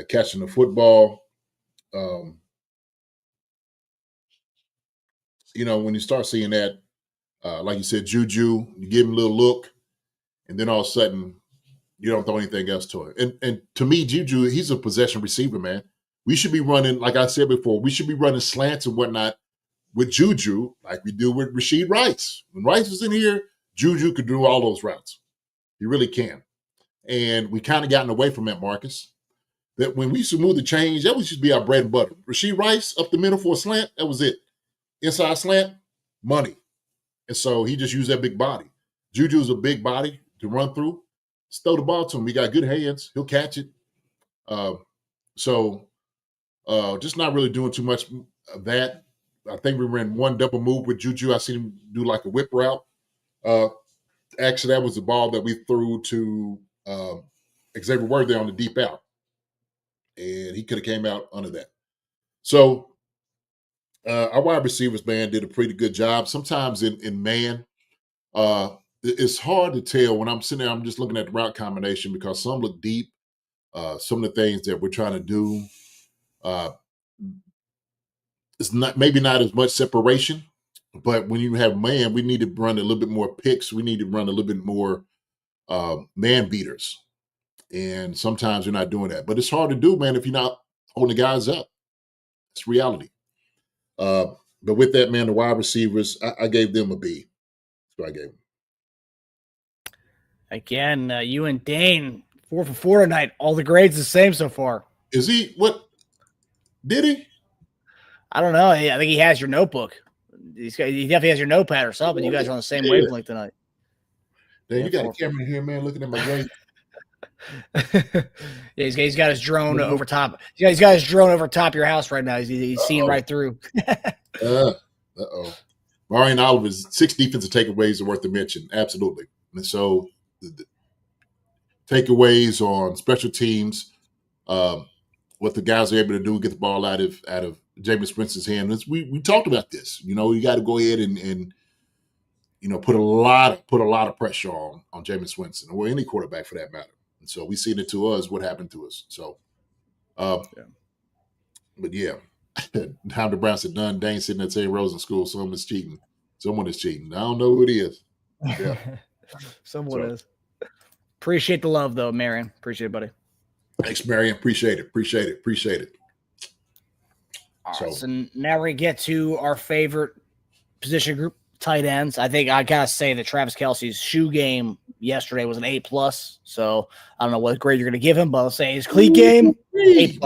catching the football. When you start seeing that, like you said, Juju, you give him a little look, and then all of a sudden, you don't throw anything else to him. And to me, Juju, he's a possession receiver, man. We should be running, like I said before, we should be running slants and whatnot with Juju like we do with Rashid Rice. When Rice was in here, Juju could do all those routes. He really can. And we kind of gotten away from that, Marcus. That when we used to move the change, that was just be our bread and butter. Rashid Rice up the middle for a slant, that was it. Inside slant, money. And so he just used that big body. Juju's a big body to run through. Just throw the ball to him. He got good hands. He'll catch it. Just not really doing too much of that. I think we ran one double move with Juju. I seen him do like a whip route. Actually, that was the ball that we threw to Xavier Worthy on the deep out. And he could have came out under that. So our wide receivers, man, did a pretty good job. Sometimes in man, it's hard to tell when I'm sitting there, I'm just looking at the route combination because some look deep. Some of the things that we're trying to do, it's maybe not as much separation, but when you have man, we need to run a little bit more picks. We need to run a little bit more man beaters. And sometimes you're not doing that. But it's hard to do, man, if you're not holding the guys up. It's reality. But with that, man, the wide receivers, I gave them a B. That's what I gave them. Again, you and Dane, 4 for 4 tonight. All the grades the same so far. Is he? What? Did he? I don't know. I think he has your notebook. He definitely has your notepad or something. You guys are on the same wavelength tonight. Dang, you got a camera in here, man, looking at my grades. Yeah, he's got his drone over top. He's got his drone over top of your house right now. He's seeing right through. Marion Oliver's 6 defensive takeaways are worth a mention. Absolutely. And so the takeaways on special teams, what the guys are able to do, get the ball out of Jameis Winston's hand. We talked about this. You got to go ahead and put a lot of pressure on Jameis Winston or any quarterback for that matter. And so we seen it to us, what happened to us. So, but yeah, Hamder Brown said, Dunn, Dane sitting at St. Rose in school. Someone is cheating. Someone is cheating. I don't know who it is. Yeah. Someone is. Appreciate the love, though, Marion. Appreciate it, buddy. Thanks, Marion. Appreciate it. All right, so now we get to our favorite position group, tight ends. I think I gotta say that Travis Kelce's shoe game yesterday was an A+. So I don't know what grade you're gonna give him, but I'll say his cleat game, A+.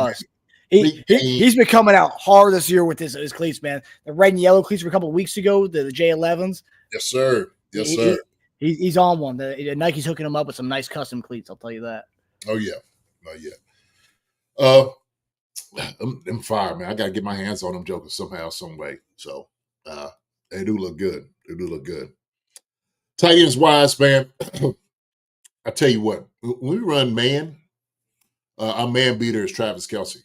He's been coming out hard this year with his cleats, man. The red and yellow cleats were a couple of weeks ago, the J11s. Yes, sir. Yes, sir. He's on one. The Nike's hooking him up with some nice custom cleats. I'll tell you that. Oh yeah. I'm fire, man. I gotta get my hands on them jokers somehow, some way. So they do look good. Tight ends wise, man. I tell you what, when we run man, our man beater is Travis Kelce.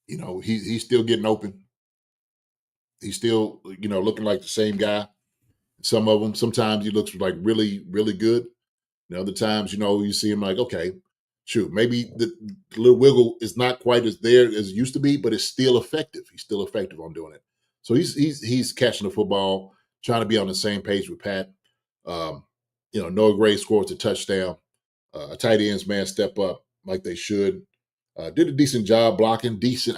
He's still getting open. He's still, looking like the same guy. Some of them, sometimes he looks like really, really good. And other times, you see him like, okay, shoot, maybe the little wiggle is not quite as there as it used to be, but it's still effective. He's still effective on doing it. So he's catching the football, trying to be on the same page with Pat. Noah Gray scores a touchdown. Tight ends, man, step up like they should. Did a decent job blocking. Decent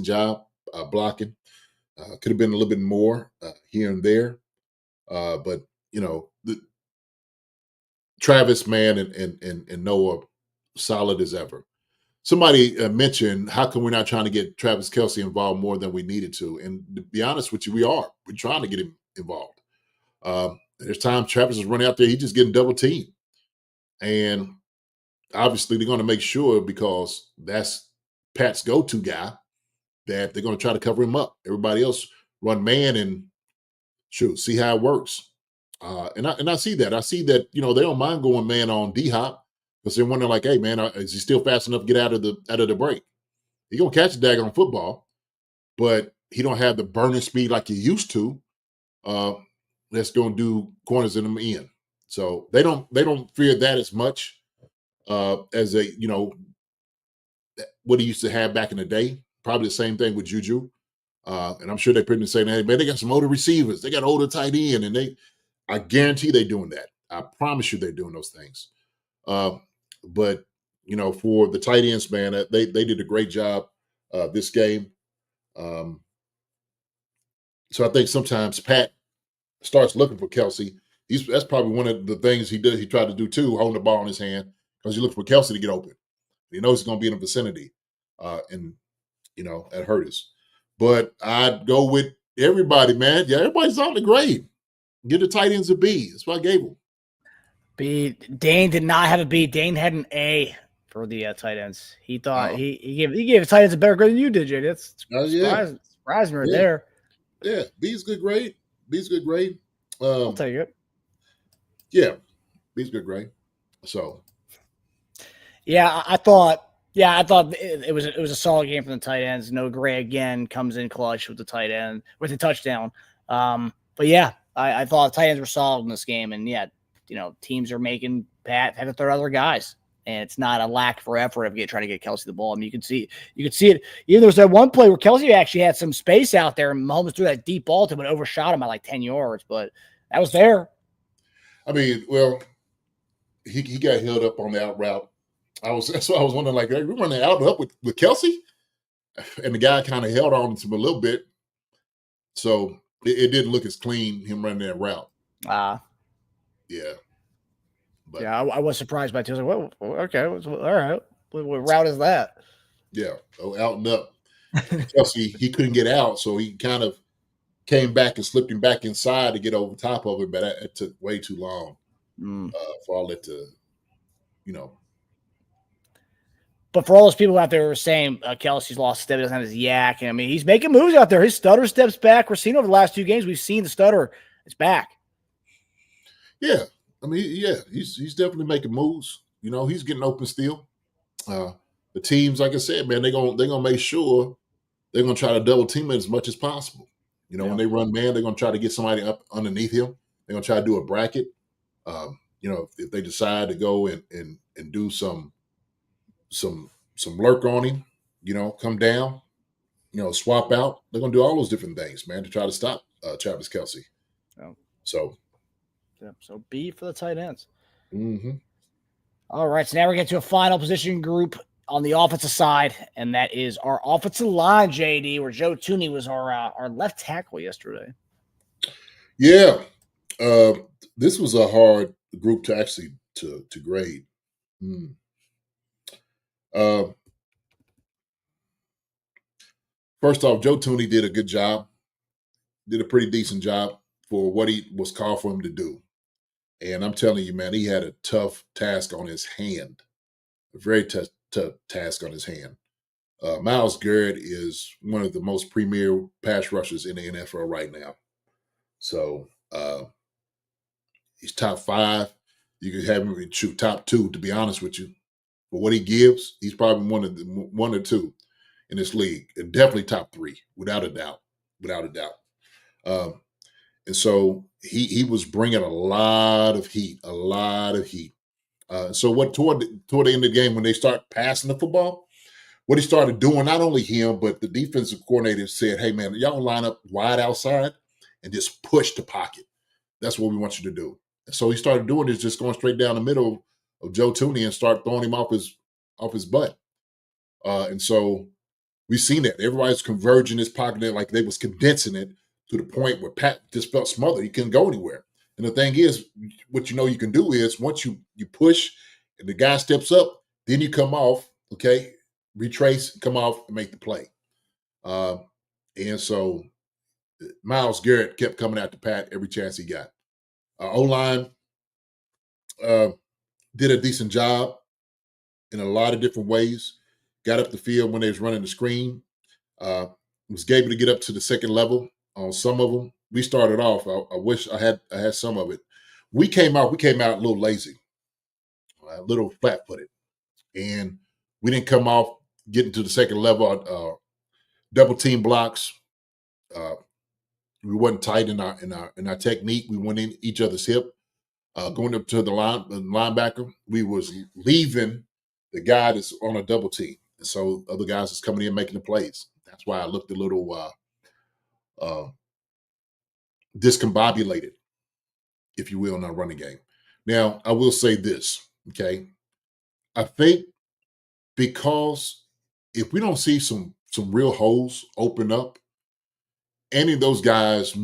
job blocking. Could have been a little bit more here and there. But Travis, man, and Noah, solid as ever. Somebody mentioned, how come we're not trying to get Travis Kelce involved more than we needed to? And to be honest with you, we are. We're trying to get him involved. there's times Travis is running out there, he's just getting double teamed. And obviously they're going to make sure, because that's Pat's go-to guy, that they're going to try to cover him up. Everybody else run man and shoot, see how it works. And I see that. I see that, they don't mind going man on D-Hop, because they're wondering like, hey man, is he still fast enough to get out of the break? He gonna catch the daggone football, but he don't have the burning speed like he used to. That's gonna do corners in them in. So they don't fear that as much as what he used to have back in the day. Probably the same thing with Juju. And I'm sure they're pretty saying, hey man, they got some older receivers, they got older tight end, and I guarantee they're doing that. I promise you they're doing those things. But for the tight ends, man, they did a great job this game. So I think sometimes Pat starts looking for Kelsey. That's probably one of the things he did. He tried to do too, holding the ball in his hand, because he looked for Kelsey to get open. He knows he's going to be in the vicinity, and that hurt us. But I'd go with everybody, man. Yeah, everybody's on the grade. Give the tight ends a B. That's what I gave them. B. Dane did not have a B. Dane had an A for the tight ends. He thought he gave the tight ends a better grade than you did, Jay. That's surprising right there. Yeah, B's good grade. B's good grade. I'll take it. Yeah, B's good grade. So, I thought it was a solid game from the tight ends. No Gray again comes in clutch with the tight end with the touchdown. But yeah, I thought the tight ends were solid in this game, and teams are making Pat have to throw other guys, and it's not a lack for effort of trying to get Kelsey the ball. I mean, you could see it. Even there was that one play where Kelsey actually had some space out there, and Mahomes threw that deep ball to him and overshot him by like 10 yards, but that was there. I mean, well, he got held up on the out route. That's why I was wondering, like, hey, we're running out and up with Kelsey, and the guy kind of held on to him a little bit, so it didn't look as clean, him running that route. Yeah. But, I was surprised by it. I was like, well, okay, all right. What route is that? Yeah, out and up. Kelsey, he couldn't get out, so he kind of came back and slipped him back inside to get over top of it, but it took way too long for all that to, But for all those people out there who are saying Kelsey's lost step, he doesn't have his yak, and I mean, he's making moves out there. His stutter steps back. We're seeing over the last 2 games, we've seen the stutter. It's back. Yeah. I mean, he's definitely making moves. He's getting open still. The teams, like I said, man, they're gonna make sure they're gonna try to double team it as much as possible. When they run man, they're gonna try to get somebody up underneath him. They're gonna try to do a bracket. If they decide to go and do some lurk on him, come down, swap out. They're gonna do all those different things, man, to try to stop Travis Kelsey. So B for the tight ends. Mm-hmm. All right, so now we're getting to a final position group on the offensive side, and that is our offensive line, JD, where Joe Tooney was our left tackle yesterday. Yeah, this was a hard group to actually to grade. First off, Joe Tooney did a good job, did a pretty decent job for what he was called for him to do. And I'm telling you, man, he had a tough task on his hand, a very tough task on his hand. Myles Garrett is one of the most premier pass rushers in the NFL right now. So he's top 5. You could have him shoot top 2, to be honest with you. For what he gives, he's probably one or two in this league, and definitely top 3, without a doubt. And so he was bringing a lot of heat. So what toward the end of the game, when they start passing the football, what he started doing, not only him, but the defensive coordinator said, hey, man, y'all line up wide outside and just push the pocket. That's what we want you to do. And so he started doing is just going straight down the middle of Joe Tooney and start throwing him off his butt. And so we've seen that. Everybody's converging his pocket like they was condensing it to the point where Pat just felt smothered. He couldn't go anywhere. And the thing is, what you can do is once you push and the guy steps up, then you come off, okay, retrace, come off, and make the play. And so Myles Garrett kept coming after Pat every chance he got. Our O-line did a decent job in a lot of different ways. Got up the field when they was running the screen. Was able to get up to the second level on some of them. We started off. I wish I had some of it. We came out a little lazy, a little flat-footed, and we didn't come off getting to the second level. Double team blocks. We wasn't tight in our technique. We went in each other's hip. Going up to the linebacker, we was leaving the guy that's on a double team, and so other guys is coming in making the plays. That's why I looked a little discombobulated, if you will, in our running game. Now, I will say this, okay? I think because if we don't see some real holes open up, any of those guys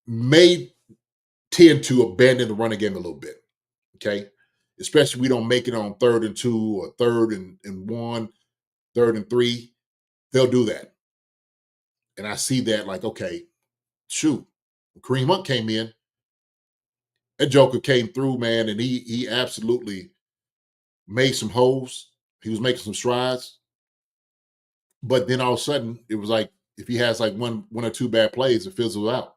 may tend to abandon the running game a little bit, okay? Especially if we don't make it on 3rd and 2 or 3rd and 1, 3rd and 3. They'll do that. And I see that like, okay, shoot, Kareem Hunt came in. That Joker came through, man, and he absolutely made some holes. He was making some strides. But then all of a sudden, it was like if he has like one or two bad plays, it fizzles out.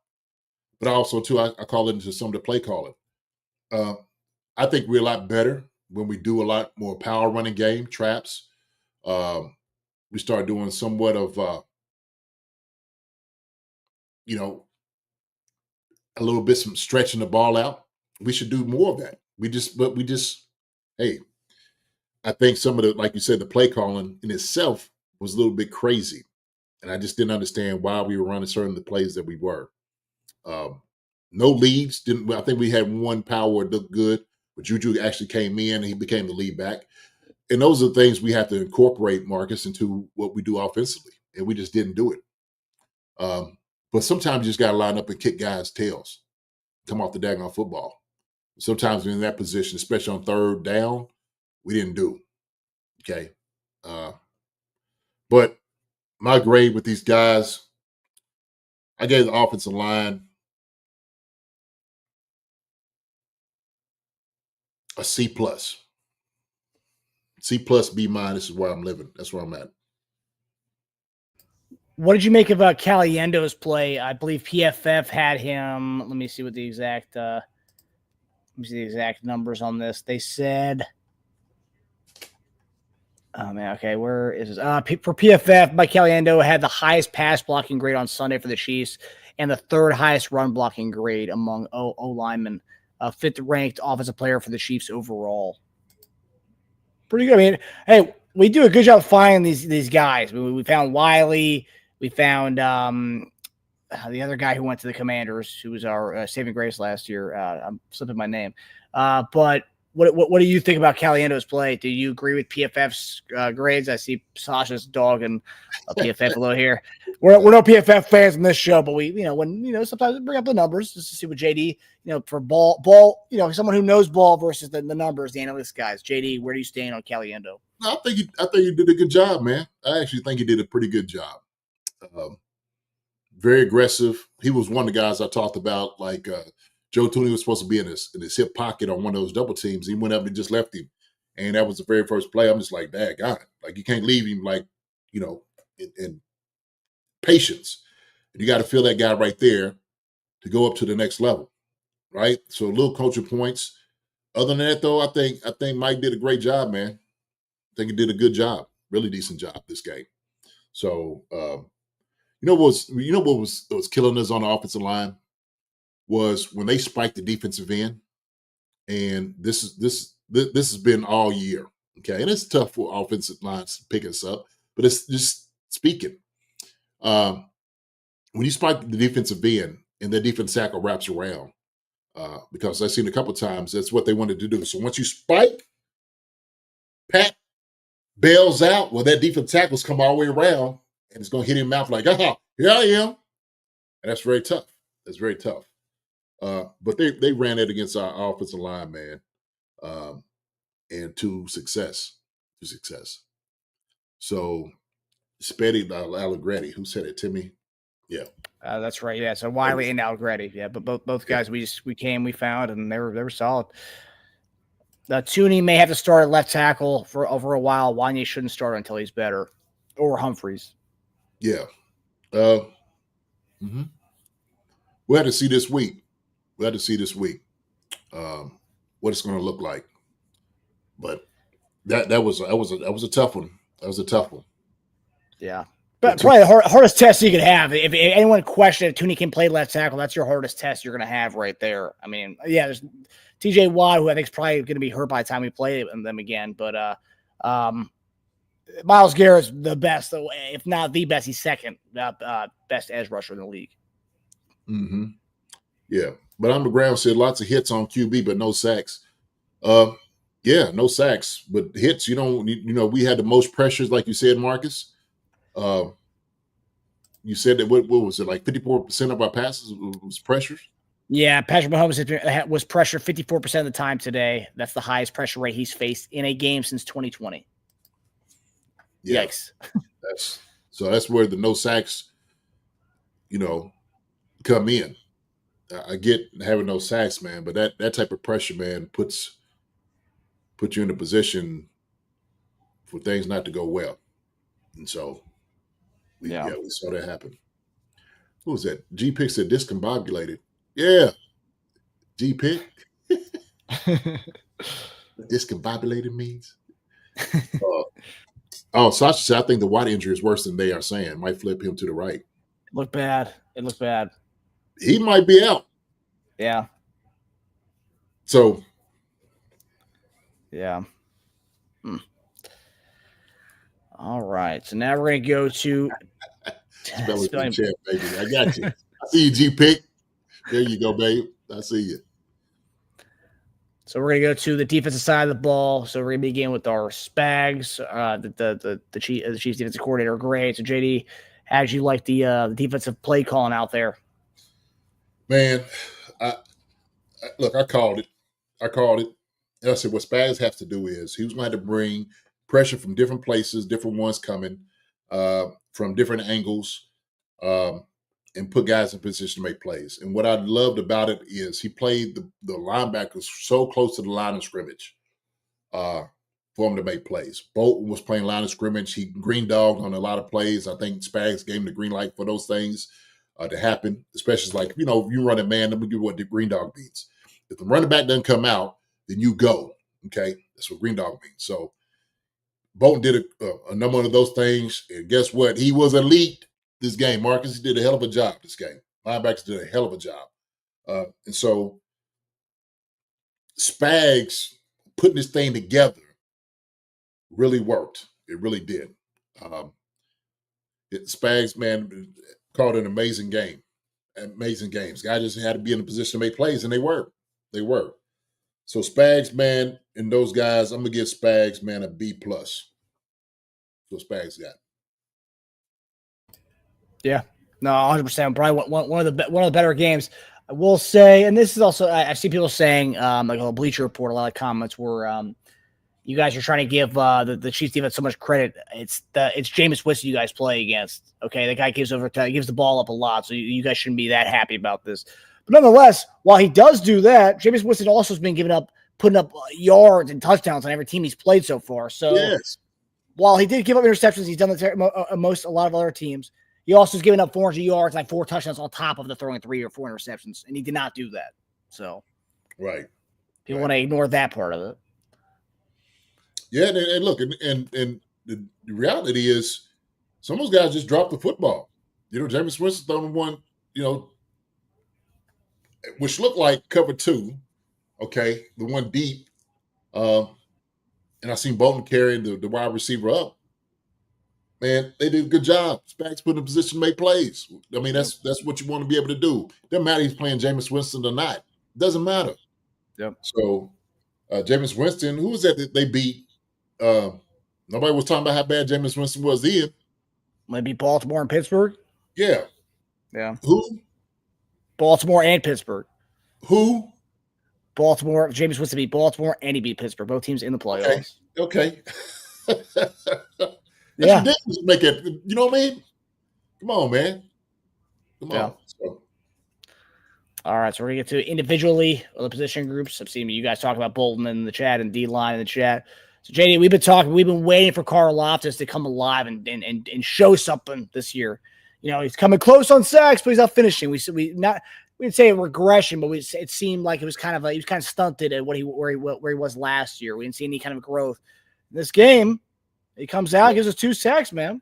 But also, too, I call it into some of the play calling. I think we're a lot better when we do a lot more power running game, traps. We start doing somewhat of, a little bit some stretching the ball out. We should do more of that. Hey, I think some of the, like you said, the play calling in itself was a little bit crazy. And I just didn't understand why we were running certain of the plays that we were. No leads. I think we had one power that looked good, but Juju actually came in and he became the lead back. And those are the things we have to incorporate, Marcus, into what we do offensively. And we just didn't do it. But sometimes you just got to line up and kick guys' tails, come off the daggone football. Sometimes in that position, especially on 3rd down, we didn't do. Okay. But my grade with these guys, I gave the offensive line a C plus. C plus, B minus is where I'm living. That's where I'm at. What did you make of Caliendo's play? I believe PFF had him. Let me see what the exact numbers on this. They said, oh man, okay, where is this? For PFF, Mike Caliendo had the highest pass blocking grade on Sunday for the Chiefs and the 3rd highest run blocking grade among O linemen. 5th ranked offensive player for the Chiefs overall. Pretty good. I mean, hey, we do a good job finding these guys. We found Wiley. We found the other guy who went to the Commanders, who was our saving grace last year. I'm slipping my name. But what do you think about Caliendo's play? Do you agree with PFF's grades? I see Sasha's dog and a PFF below here. We're no PFF fans in this show, but we, sometimes we bring up the numbers just to see what JD, for ball, someone who knows ball versus the numbers, the analyst guys. JD, where do you stand on Caliendo? I think he did a good job, man. I actually think he did a pretty good job. Very aggressive. He was one of the guys I talked about, like Joe Tooney was supposed to be in his hip pocket on one of those double teams. He went up and just left him. And that was the very first play. I'm just like, dang, God. Like, you can't leave him, like, in patience. You got to feel that guy right there to go up to the next level, right? So little coaching points. Other than that, though, I think Mike did a great job, man. I think he did a good job, really decent job this game. So, what was killing us on the offensive line was when they spiked the defensive end, and this has been all year, okay? And it's tough for offensive lines to pick us up, but it's just speaking. When you spike the defensive end and the defense tackle wraps around, because I've seen a couple times that's what they wanted to do. So once you spike, Pat bails out. Well, that defense tackles come all the way around, and it's going to hit him mouth like, here I am. And that's very tough. That's very tough. But they ran it against our offensive line, man, and to success. So, Spetty Allegretti, who said it? Timmy? Yeah. That's right. Yeah. So Wiley and Allegretti. Yeah, but both guys we found, and they were solid. Tooney may have to start at left tackle for over a while. Wanye shouldn't start until he's better, or Humphreys. Yeah. Mm-hmm. We'll have to see this week. What it's going to look like. But that was a tough one. That was a tough one. Yeah. But probably the hardest test you could have. If anyone questioned if Tooney can play left tackle, that's your hardest test you're going to have right there. I mean, yeah, there's TJ Watt, who I think is probably going to be hurt by the time we play them again. But Myles Garrett's the best, if not the best. He's second best edge rusher in the league. Mm-hmm. Yeah. But on the ground said lots of hits on QB, but no sacks. Yeah, no sacks, but hits. We had the most pressures, like you said, Marcus. You said that what was it, like 54% of our passes was pressures? Yeah, Patrick Mahomes was pressured 54% of the time today. That's the highest pressure rate he's faced in a game since 2020. Yeah. Yikes. That's where the no sacks, come in. I get having no sacks, man, but that type of pressure, man, puts you in a position for things not to go well. And so we saw that happen. Who was that? G-Pick said discombobulated. Yeah. G-Pick. Discombobulated means? Sasha said, I think the Watt injury is worse than they are saying. Might flip him to the right. It looked bad. He might be out. Yeah. So. Yeah. All right. So now we're going to go to spelling champ, baby. I got you. I see you, G-Pick. There you go, babe. I see you. So we're going to go to the defensive side of the ball. So we're going to begin with our Spags, the Chiefs defensive coordinator. Great. So JD, how did you like the defensive play calling out there? Man, look, I called it. And I said what Spags has to do is he was going to have to bring pressure from different places, different ones coming from different angles, and put guys in position to make plays. And what I loved about it is he played the linebackers so close to the line of scrimmage for him to make plays. Bolton was playing line of scrimmage. He green dogged on a lot of plays. I think Spags gave him the green light for those things to happen, especially like, if you run a man, let me give you what the green dog means. If the running back doesn't come out, then you go. Okay? That's what green dog means. So Bolton did a number of those things, and guess what? He was elite this game. Marcus did a hell of a job this game. Linebackers did a hell of a job. And so Spags putting this thing together really worked. It really did. Spags, man, called an amazing game. Amazing games. Guys just had to be in a position to make plays, and they were. So Spags, man, and those guys, I'm gonna give Spags, man, a B+. So Spags got. Yeah, no, 100%. Probably one of the better games. I will say, and this is also I see people saying like a Bleacher Report, a lot of comments where you guys are trying to give the Chiefs defense so much credit. It's Jameis Winston you guys play against. Okay, the guy gives the ball up a lot, so you guys shouldn't be that happy about this. But nonetheless, while he does do that, Jameis Winston also has been putting up yards and touchdowns on every team he's played so far. So yes. While he did give up interceptions, he's done that to a lot of other teams. He also has given up 400 yards and like 4 touchdowns on top of the throwing 3 or 4 interceptions, and he did not do that. So, right, people want to ignore that part of it. Yeah, and look, and the reality is, some of those guys just dropped the football. Jameis Winston throwing one, which looked like cover 2. Okay, the one deep, and I seen Bolton carrying the wide receiver up. Man, they did a good job. Spags put in a position to make plays. I mean, that's what you want to be able to do. Doesn't matter if he's playing Jameis Winston or not. Doesn't matter. Yep. So, Jameis Winston, who was that they beat? Nobody was talking about how bad Jameis Winston was then. Maybe Baltimore and Pittsburgh? Yeah. Yeah. Who? Baltimore and Pittsburgh. Who? Baltimore. Jameis Winston beat Baltimore and he beat Pittsburgh. Both teams in the playoffs. Okay. Yeah. Ridiculous to make it. You know what I mean? Come on, man. Come Yeah. on. So, All right, so we're gonna get to individually the position groups. I've seen you guys talk about Bolton in the chat and D-line in the chat. So JD, we've been waiting for Karlaftis to come alive and show something this year. You know, he's coming close on sacks, but he's not finishing. We didn't say a regression, but it seemed like it was kind of he was kind of stunted at where he was last year. We didn't see any kind of growth. In this game, he comes out, gives us 2 sacks, man.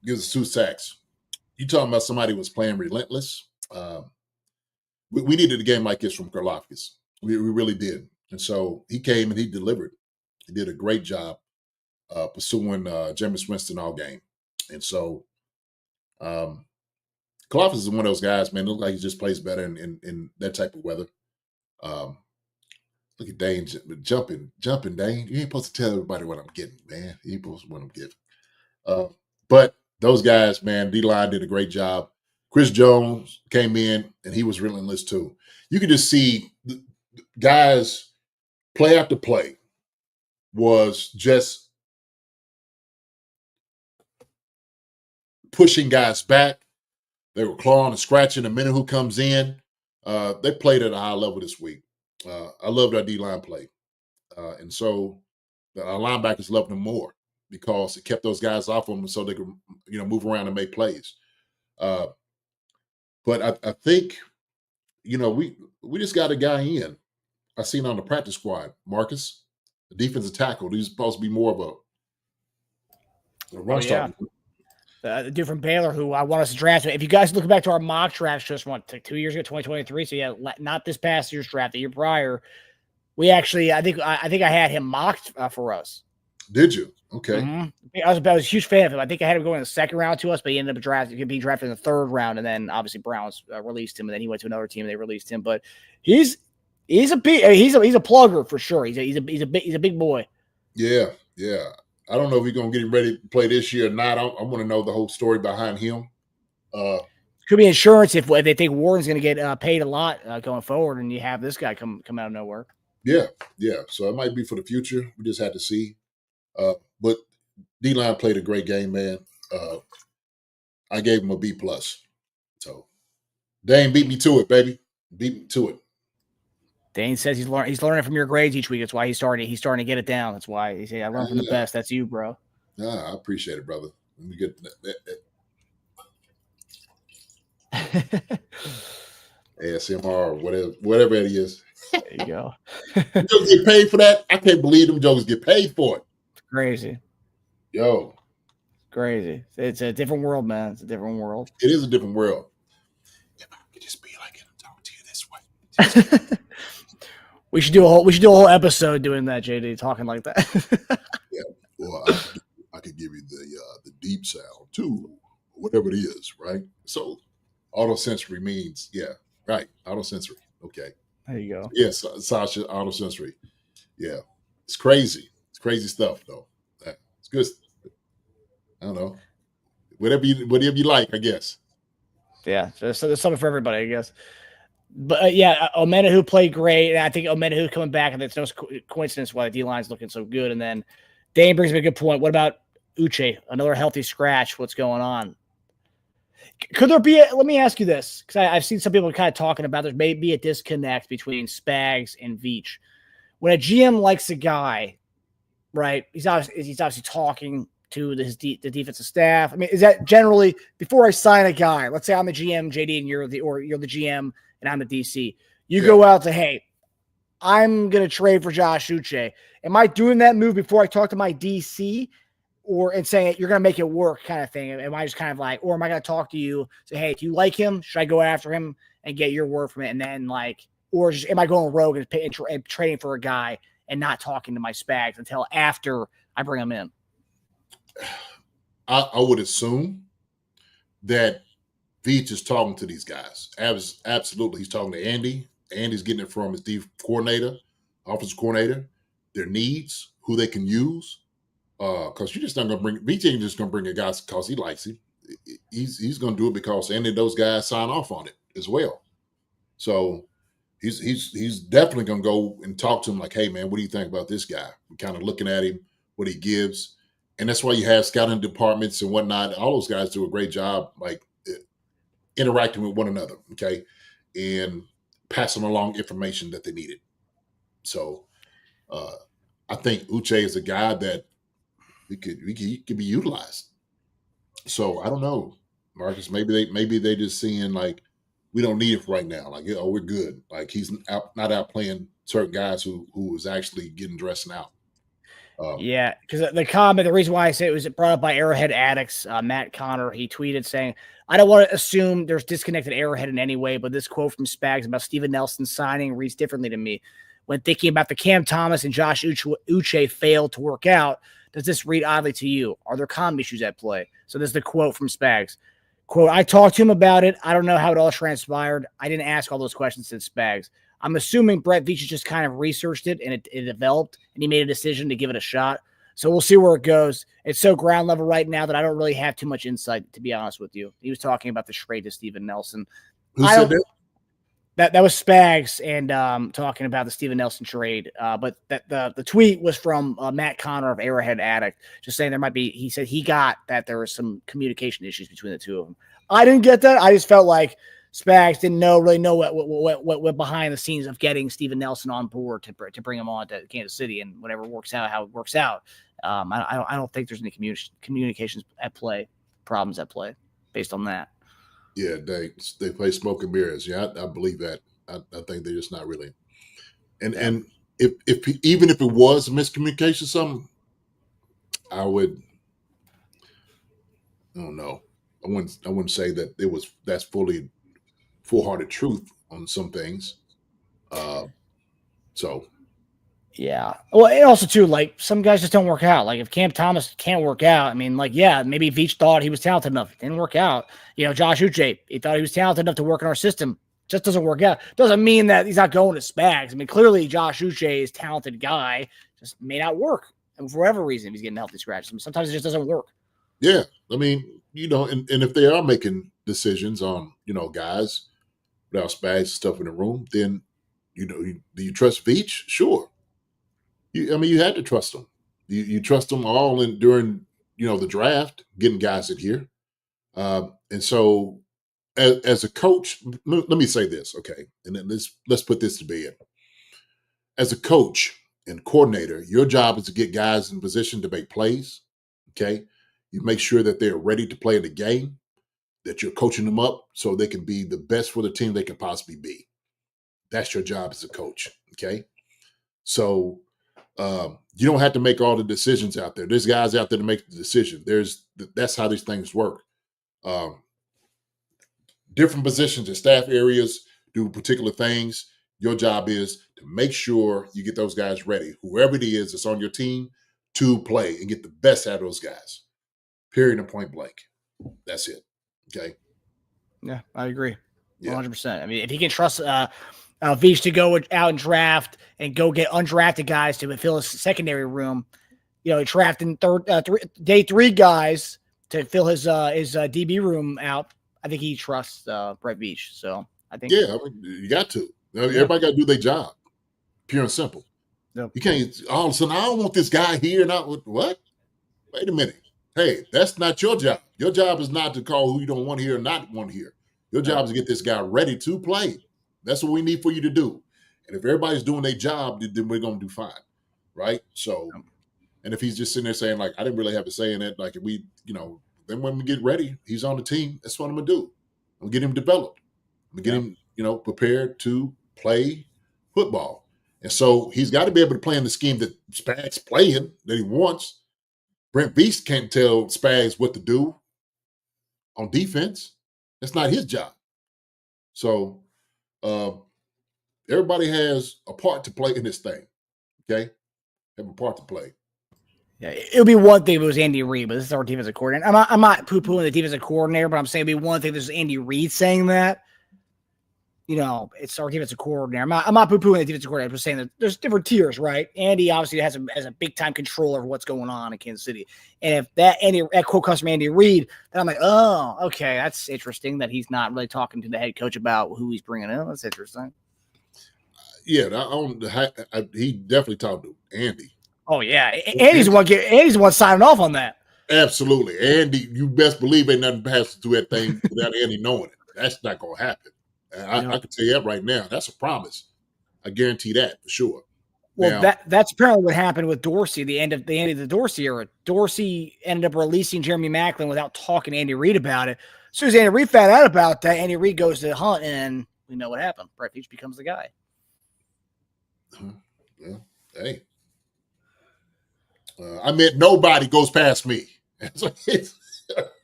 gives us 2 sacks. You talking about somebody who was playing relentless? We needed a game like this from Karlaftis. We really did. And so he came and he delivered. He did a great job pursuing Jameis Winston all game. And so Karlaftis is one of those guys, man, look like he just plays better in that type of weather. Look at Dane jumping, Dane. You ain't supposed to tell everybody what I'm getting, man. You ain't supposed to what I'm getting. But those guys, man, D-line did a great job. Chris Jones came in, and he was relentless too. You could just see guys play after play was just pushing guys back. They were clawing and scratching the minute who comes in. They played at a high level this week. I loved our D-line play. And so our linebackers loved them more because it kept those guys off them so they could, move around and make plays. But I think, we just got a guy in. I seen on the practice squad, Marcus, the defensive tackle. He's supposed to be more of a run stopper. The dude from Baylor who I want us to draft. If you guys look back to our mock drafts just 2 years ago, 2023. So yeah, not this past year's draft, the year prior. We actually, I think I had him mocked for us. Did you? Okay. Mm-hmm. I was a huge fan of him. I think I had him going in the second round to us, but he ended up being drafted in the third round, and then obviously Browns released him, and then he went to another team and they released him. But he's a plugger for sure. He's a big boy. Yeah. I don't know if he's gonna get him ready to play this year or not. I want to know the whole story behind him. Could be insurance if they think Warren's going to get paid a lot going forward, and you have this guy come out of nowhere. Yeah. So it might be for the future. We just had to see. But D-line played a great game, man. I gave him a B+. So Dane beat me to it, baby. Beat me to it. Dane says he's learning from your grades each week. That's why he's starting to get it down. That's why he said, I learned from the best. That's you, bro. I appreciate it, brother. Let me get ASMR, whatever it is. There you go. You don't get paid for that? I can't believe them jokers get paid for it. It's crazy. Yo. Crazy. It's a different world, man. It's a different world. It is a different world. If I could just be like it, I'm talking to you this way. We should do a whole episode doing that, JD, talking like that. Yeah. Well, I could give you the deep sound too, whatever it is, right? So autosensory means, yeah, right. Autosensory. Okay. There you go. Yes, Sasha, autosensory. Yeah. It's crazy. It's crazy stuff though. It's good. I don't know. Whatever you like, I guess. Yeah. So there's something for everybody, I guess. But Omenahu played great, and I think Omenahu coming back, and it's no coincidence why the D-line's looking so good. And then Dane brings me a good point. What about Uche? Another healthy scratch. What's going on? Could there be let me ask you this, because I've seen some people kind of talking about there may be a disconnect between Spags and Veach. When a GM likes a guy, right, he's obviously talking to the defensive staff. I mean, is that generally before I sign a guy? Let's say I'm the GM, JD, and you're the GM, and I'm the DC. You go out to, hey, I'm gonna trade for Josh Uche. Am I doing that move before I talk to my DC, and saying you're gonna make it work, kind of thing? Am I just kind of like, or am I gonna talk to you, say, hey, do you like him? Should I go after him and get your word from it, and then or just am I going rogue and trading for a guy and not talking to my Spags until after I bring him in? I would assume that Veach is talking to these guys. Absolutely. He's talking to Andy. Andy's getting it from his offensive coordinator, their needs, who they can use. Because you're just not going to bring – Veach ain't just going to bring a guy because he likes him. He's going to do it because any of those guys sign off on it as well. So he's definitely going to go and talk to him like, hey, man, what do you think about this guy? We're kind of looking at him, what he gives. And that's why you have scouting departments and whatnot. All those guys do a great job. Like, interacting with one another, okay, and passing along information that they needed. So I think Uche is a guy that he could be utilized. So I don't know, Marcus. Maybe they just seeing like we don't need it right now. Like, oh, we're good. Like he's not out playing certain guys who is actually getting dressed out. Yeah, because the reason why I say it was brought up by Arrowhead Addicts, Matt Connor, he tweeted saying, I don't want to assume there's disconnected Arrowhead in any way, but this quote from Spags about Steven Nelson signing reads differently to me. When thinking about the Cam Thomas and Josh Uche failed to work out, does this read oddly to you? Are there comm issues at play? So this is the quote from Spags. Quote, I talked to him about it. I don't know how it all transpired. I didn't ask all those questions, said Spags. I'm assuming Brett Veach just kind of researched it and it developed, and he made a decision to give it a shot. So we'll see where it goes. It's so ground level right now that I don't really have too much insight, to be honest with you. He was talking about the trade to Steven Nelson. Who said that? That was Spags and talking about the Steven Nelson trade. But the tweet was from Matt Connor of Arrowhead Addict, just saying there might be. He said he got that there were some communication issues between the two of them. I didn't get that. I just felt like Spags didn't really know what behind the scenes of getting Steven Nelson on board to bring him on to Kansas City, and whatever works out, how it works out. I don't think there's any communications at play, problems at play, based on that. Yeah, they play smoke and mirrors. Yeah, I believe that. I think they're just not really. And if even if it was a miscommunication, something, I don't know. I wouldn't say that that's full-hearted truth on some things. So yeah. Well, and also too, like some guys just don't work out. Like if Cam Thomas can't work out, I mean, like, yeah, maybe Veach thought he was talented enough. It didn't work out. Josh Uche, he thought he was talented enough to work in our system. Just doesn't work out. Doesn't mean that he's not going to Spags. I mean, clearly Josh Uche is a talented guy, just may not work. And for whatever reason, he's getting healthy scratches. I mean, sometimes it just doesn't work. Yeah. I mean, and if they are making decisions on, guys without Spags stuff in the room, then, do you trust Veach? Sure. You had to trust them. You trust them all during the draft, getting guys in here. And so as a coach, let me say this, okay? And then let's put this to bed. As a coach and coordinator, your job is to get guys in position to make plays, okay? You make sure that they're ready to play in the game, that you're coaching them up so they can be the best for the team they can possibly be. That's your job as a coach, okay? So you don't have to make all the decisions out there. There's guys out there to make the decision. That's how these things work. Different positions and staff areas do particular things. Your job is to make sure you get those guys ready, whoever it is that's on your team, to play and get the best out of those guys. Period and point blank. That's it. Okay. Yeah, I agree. Yeah. 100%. I mean, if he can trust Veach to go out and draft and go get undrafted guys to fill his secondary room, drafting day three guys to fill his DB room out. I think he trusts Brett Veach. So I think, yeah, I mean, you got to. Everybody got to do their job. Pure and simple. Yep. You can't all of a sudden, I don't want this guy here. Not what? Wait a minute. Hey, that's not your job. Your job is not to call who you don't want here or not want here. Your job is to get this guy ready to play. That's what we need for you to do. And if everybody's doing their job, then we're going to do fine. Right? So, and if he's just sitting there saying, like, I didn't really have a say in it, like, if we, then when we get ready, he's on the team. That's what I'm going to do. I'm going to get him developed. I'm going to get him, prepared to play football. And so he's got to be able to play in the scheme that Spags playing, that he wants. Brent Veach can't tell Spags what to do on defense. That's not his job. So everybody has a part to play in this thing. Okay? Have a part to play. Yeah, it would be one thing if it was Andy Reid, but this is our defensive coordinator. I'm not poo-pooing the defensive coordinator, but I'm saying it'd be one thing if this is Andy Reid saying that. It's our defensive coordinator. I'm not poo-pooing the defensive coordinator. I'm just saying that there's different tiers, right? Andy obviously has a big-time control over what's going on in Kansas City. And if that quote comes from Andy Reid, then I'm like, oh, okay, that's interesting that he's not really talking to the head coach about who he's bringing in. That's interesting. Yeah, he definitely talked to Andy. Oh, yeah. Andy's the one signing off on that. Absolutely. Andy, you best believe ain't nothing passing through that thing without Andy knowing it. That's not going to happen. And No. I can tell you that right now. That's a promise. I guarantee that for sure. Well, Now, that's apparently what happened with Dorsey. The end of the Dorsey era. Dorsey ended up releasing Jeremy Maclin without talking to Andy Reid about it. As soon as Andy Reid found out about that, Andy Reid goes to Hunt, and we know what happened. Brett Veach becomes the guy. well, hey, I meant nobody goes past me.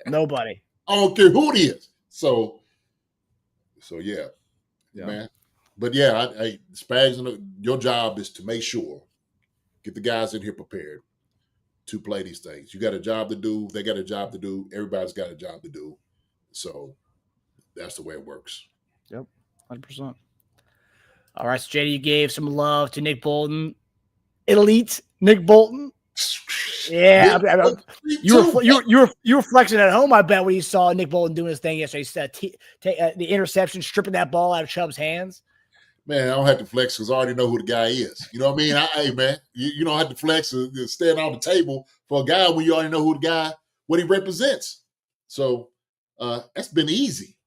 Nobody. I don't care who it is. So yeah, man. But yeah, Spags, your job is to make sure, get the guys in here prepared to play these things. You got a job to do. They got a job to do. Everybody's got a job to do. So that's the way it works. Yep, 100%. All right, so JD, you gave some love to Nick Bolton, elite Nick Bolton. Yeah, you were flexing at home. I bet when you saw Nick Bolton doing his thing yesterday, the interception, stripping that ball out of Chubb's hands. Man, I don't have to flex because I already know who the guy is. You know what I mean? Hey, man, you don't have to flex or stand on the table for a guy when you already know who the guy, what he represents. So that's been easy.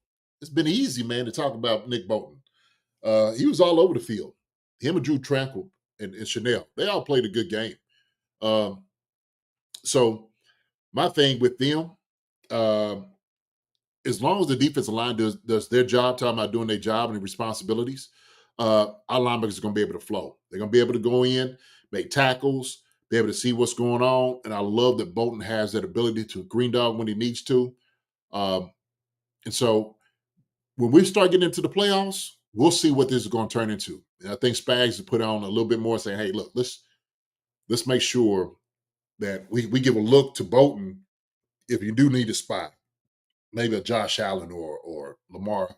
It's been easy, man, to talk about Nick Bolton. He was all over the field. Him and Drew Tranquil and Chanel, they all played a good game. So my thing with them, as long as the defensive line does their job, talking about doing their job and their responsibilities, our linebackers are going to be able to flow. They're going to be able to go in, make tackles, be able to see what's going on. And I love that Bolton has that ability to green dog when he needs to. And so when we start getting into the playoffs, we'll see what this is going to turn into. And I think Spags has put on a little bit more saying, hey, look, let's make sure that we give a look to Bolton if you do need a spot, maybe a Josh Allen or Lamar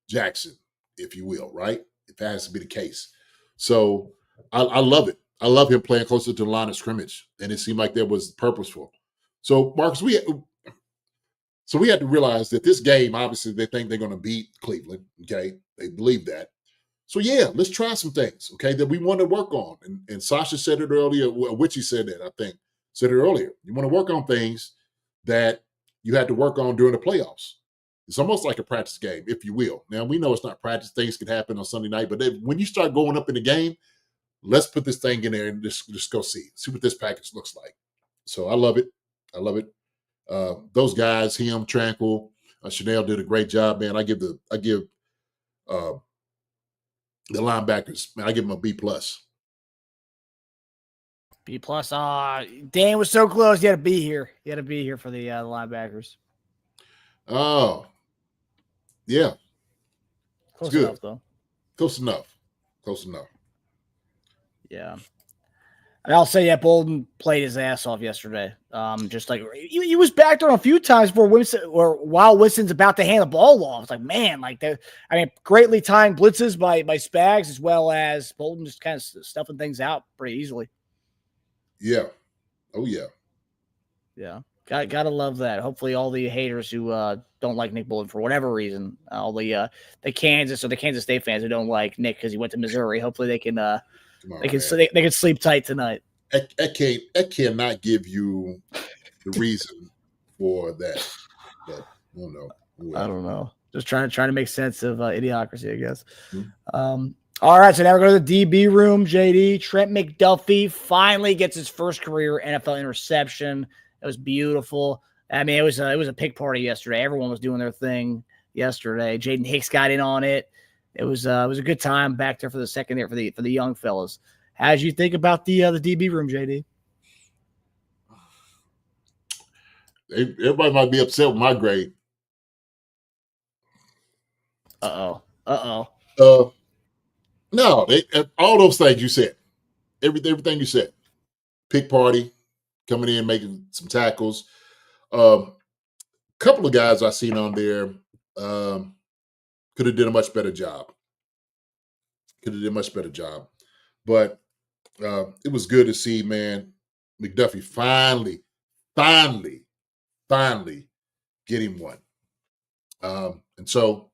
Jackson, if you will, right? If that has to be the case. So I love it. I love him playing closer to the line of scrimmage, and it seemed like that was purposeful. So, Marcus, we had to realize that this game, obviously, they think they're going to beat Cleveland, okay? They believe that. So, yeah, let's try some things, okay, that we want to work on. And Sasha said it earlier, Witchy said that, I think, said it earlier. You want to work on things that you had to work on during the playoffs. It's almost like a practice game, if you will. Now, we know it's not practice. Things can happen on Sunday night. But when you start going up in the game, let's put this thing in there and just go see what this package looks like. So I love it. I love it. Those guys, him, Tranquil, Chanel did a great job, man. I give the linebackers, man, I give them a B+. B+. Dan was so close. You had to be here. You had to be here for the linebackers. Oh, yeah. Close good. enough, though. Close enough. Yeah. And I'll say that Bolton played his ass off yesterday. Just like he was backed on a few times while Winston's about to hand the ball off. It's like, man, greatly timed blitzes by Spags, as well as Bolton just kind of stuffing things out pretty easily. Yeah. Oh, yeah. Yeah. Gotta love that. Hopefully all the haters who don't like Nick Bolton for whatever reason, all the Kansas or the Kansas State fans who don't like Nick because he went to Missouri, hopefully they can they can sleep tight tonight. I cannot give you the reason for that. But I don't know. I don't know. Just trying to make sense of idiocracy, I guess. Mm-hmm. All right, so now we're going to the DB room. JD, Trent McDuffie finally gets his first career NFL interception. It was beautiful. I mean, it was a pig party yesterday. Everyone was doing their thing yesterday. Jaden Hicks got in on it. It was a good time back there for the second there for the young fellas. How did you think about the DB room, JD? Everybody might be upset with my grade. No, all those things you said. Everything you said. Pig party, coming in, making some tackles. Couple of guys I seen on there could have did a much better job. But it was good to see, man, McDuffie finally get him one. And so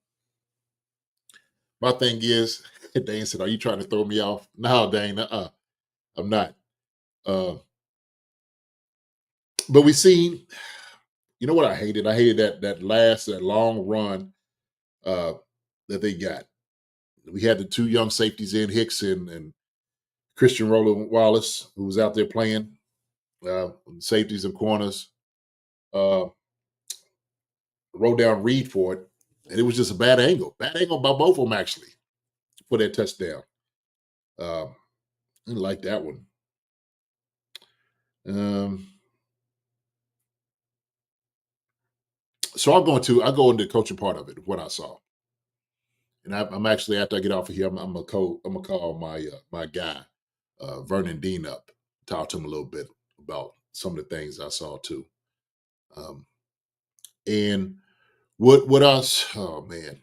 my thing is, Dane said, are you trying to throw me off? No, Dane, I'm not. But we seen, you know what I hated? I hated that long run that they got. We had the two young safeties in, Hicks and Christian Roland Wallace, who was out there playing safeties and corners. Wrote down Reed for it, and it was just a bad angle. Bad angle by both of them, actually, for that touchdown. I didn't like that one. So I'll go into the coaching part of it, what I saw. And I'm actually, after I get off of here, I'm gonna call my guy, Vernon Dean, up, talk to him a little bit about some of the things I saw too. And what else? Oh man.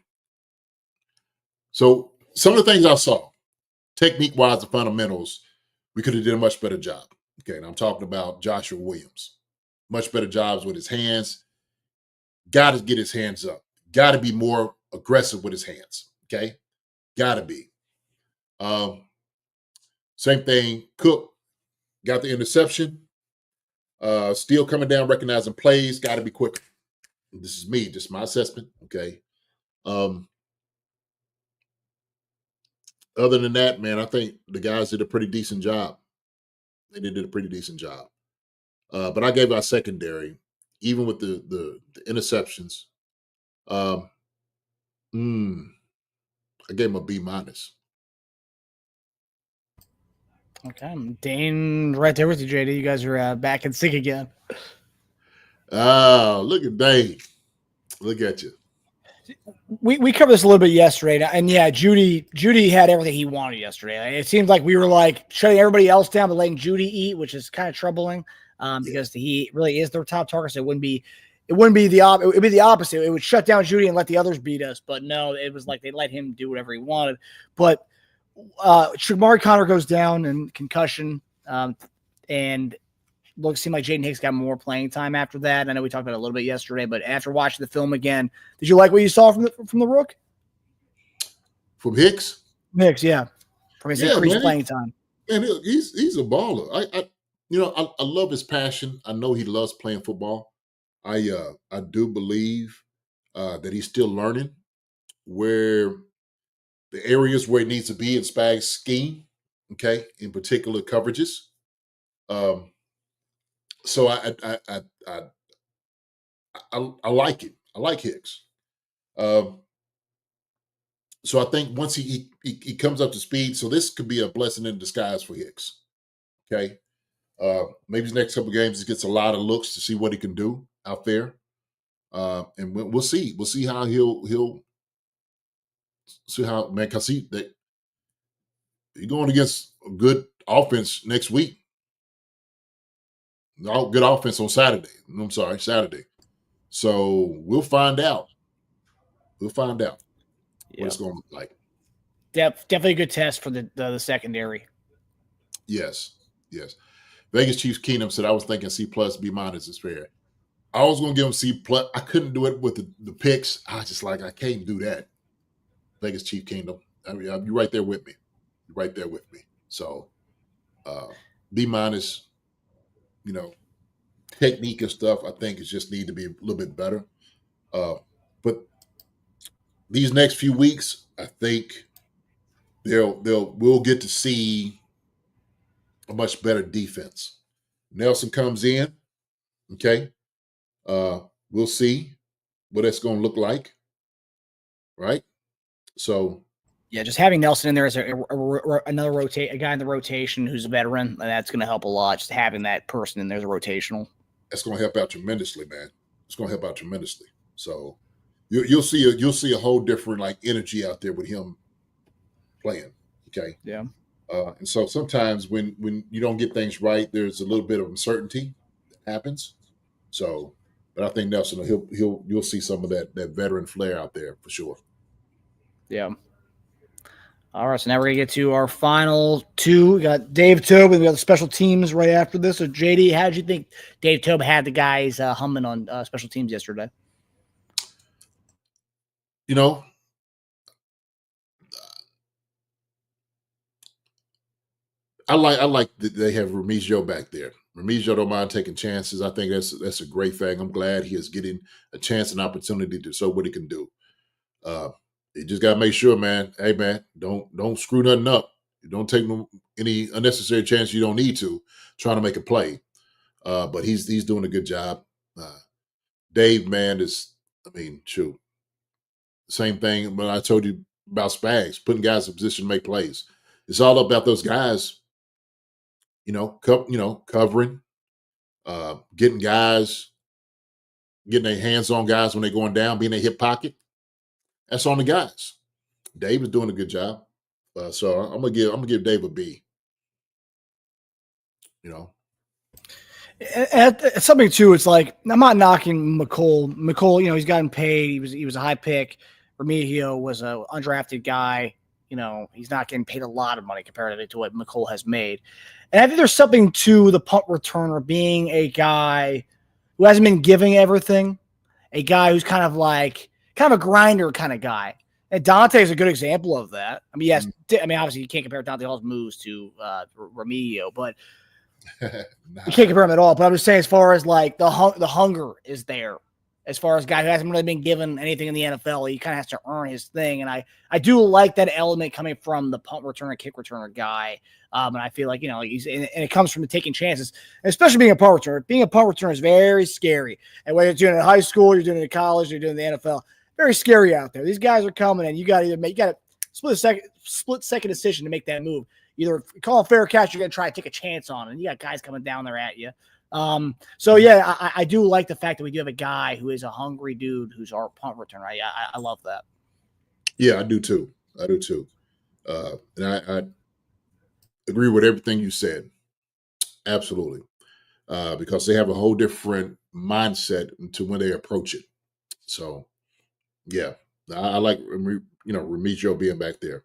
So some of the things I saw, technique wise, the fundamentals, we could have did a much better job. Okay, and I'm talking about Joshua Williams. Much better jobs with his hands. Got to get his hands up. Got to be more aggressive with his hands. Okay, got to be. Same thing. Cook got the interception. Still coming down, recognizing plays. Got to be quicker. This is me, just my assessment. Okay. Other than that, man, I think the guys did a pretty decent job. They did a pretty decent job. But I gave our secondary, even with the interceptions, I gave him a B-. Okay, I'm Dane right there with you, JD. You guys are back in sync again. Oh, look at Dane. Look at you. We covered this a little bit yesterday, and yeah, Judy had everything he wanted yesterday. It seemed like we were like shutting everybody else down, but letting Judy eat, which is kind of troubling because he really is their top target. So it would be the opposite. It would shut down Judy and let the others beat us. But no, it was like they let him do whatever he wanted. But Shamari Connor goes down and concussion, and seemed like Jaden Hicks got more playing time after that. I know we talked about it a little bit yesterday, but after watching the film again, did you like what you saw from the Rook? From Hicks? Hicks, yeah. From his increased playing time. Man, he's a baller. I love his passion. I know he loves playing football. I do believe that he's still learning where the areas where he needs to be in Spag's scheme, okay, in particular coverages. So I like it. I like Hicks. So I think once he comes up to speed, so this could be a blessing in disguise for Hicks. Okay. Maybe his next couple of games he gets a lot of looks to see what he can do out there. And we'll see. We'll see how he'll see how, man, because you're going against a good offense next week. Good offense on Saturday. I'm sorry, Saturday. So we'll find out. What it's going to look like. Definitely a good test for the secondary. Yes. Vegas Chiefs Kingdom said, I was thinking C+, B- is fair. I was going to give him C+. I couldn't do it with the picks. I was just like, I can't do that. Vegas Chief Kingdom. I mean, you're right there with me. So B-, technique and stuff, I think it just need to be a little bit better. But these next few weeks, I think we'll get to see a much better defense. Nelson comes in, okay. We'll see what that's going to look like, right? So, yeah, just having Nelson in there as another a guy in the rotation who's a veteran, that's going to help a lot. Just having that person in there as a rotational. That's going to help out tremendously, man. It's going to help out tremendously. So you'll see a whole different like energy out there with him playing. Okay. Yeah. And so sometimes when you don't get things right, there's a little bit of uncertainty that happens. So, but I think Nelson you'll see some of that veteran flair out there for sure. Yeah. All right, so now we're gonna get to our final two. We got Dave Tobe, and we got the special teams right after this. So, JD, how did you think Dave Tobe had the guys humming on special teams yesterday? I like that they have Remigio back there. Remigio don't mind taking chances. I think that's a great thing. I'm glad he is getting a chance and opportunity to show what he can do. Uh, you just gotta make sure, man. Hey, man, don't screw nothing up. Don't take any unnecessary chance you don't need to trying to make a play. But he's doing a good job. Dave, man, shoot, same thing. But I told you about Spags, putting guys in position to make plays. It's all about those guys, covering, getting guys, getting their hands on guys when they're going down, being in a hip pocket. That's on the guys. Dave is doing a good job. So I'm gonna give Dave a B. You know. And something too, it's like I'm not knocking McColl. McColl, he's gotten paid. He was a high pick. Remigio was an undrafted guy. He's not getting paid a lot of money comparatively to what McColl has made. And I think there's something to the punt returner being a guy who hasn't been giving everything, a guy who's kind of a grinder kind of guy. And Dante is a good example of that. I mean, yes, obviously you can't compare Dante Hall's moves to Remigio, but Nah. you can't compare him at all. But I'm just saying, as far as the hunger is there, as far as a guy who hasn't really been given anything in the NFL, he kind of has to earn his thing. And I do like that element coming from the punt returner, kick returner guy. And I feel like, and it comes from taking chances, especially being a punt returner. Being a punt returner is very scary. And whether you're doing it in high school, you're doing it in college, you're doing it in the NFL, very scary out there. These guys are coming, and you got to split second decision to make that move. Either call a fair catch, you're going to try to take a chance on it. And you got guys coming down there at you. So yeah, I do like the fact that we do have a guy who is a hungry dude who's our punt returner. I love that. Yeah, I do too. And I agree with everything you said. Absolutely. Because they have a whole different mindset to when they approach it. So yeah, I like Remigio being back there.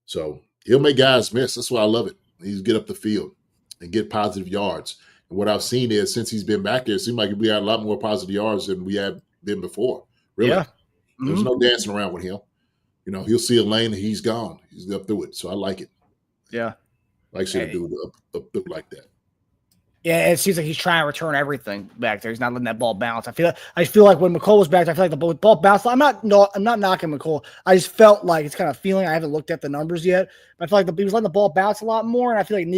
So he'll make guys miss. That's why I love it. He's get up the field and get positive yards. And what I've seen is since he's been back there, it seems like we had a lot more positive yards than we have been before. Really. Yeah. There's no dancing around with him. He'll see a lane and he's gone. He's up through it. So I like it. Yeah. I like seeing a dude up through like that. Yeah, it seems like he's trying to return everything back there. He's not letting that ball bounce. I feel like when McColl was back there, I feel like the ball bounced. I'm not knocking McColl. I just felt like it's kind of feeling. I haven't looked at the numbers yet, but I feel like he was letting the ball bounce a lot more. And I feel like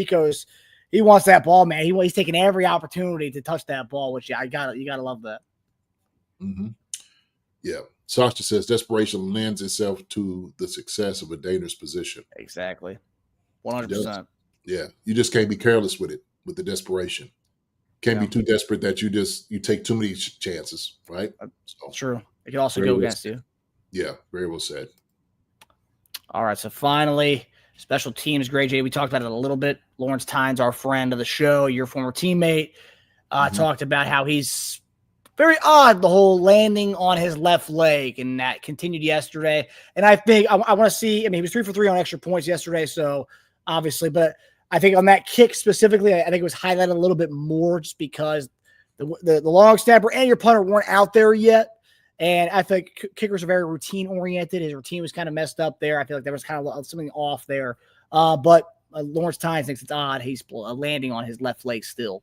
he wants that ball, man. He's taking every opportunity to touch that ball, which you gotta love that. Mm-hmm. Yeah, Sasha says desperation lends itself to the success of a dangerous position. Exactly, 100%. Yeah, you just can't be careless with it. With the desperation, can't be too desperate that you take too many chances, right? So, true. It can also go against you. Yeah, very well said. All right, so finally, special teams, Grey J. We talked about it a little bit. Lawrence Tynes, our friend of the show, your former teammate, talked about how he's very odd, the whole landing on his left leg, and that continued yesterday. And I think I want to see. He was 3 for 3 on extra points yesterday, so obviously, but I think on that kick specifically, I think it was highlighted a little bit more just because the long snapper and your punter weren't out there yet. And I think kickers are very routine oriented. His routine was kind of messed up there. I feel like there was kind of something off there. But Lawrence Tynes thinks it's odd he's landing on his left leg still.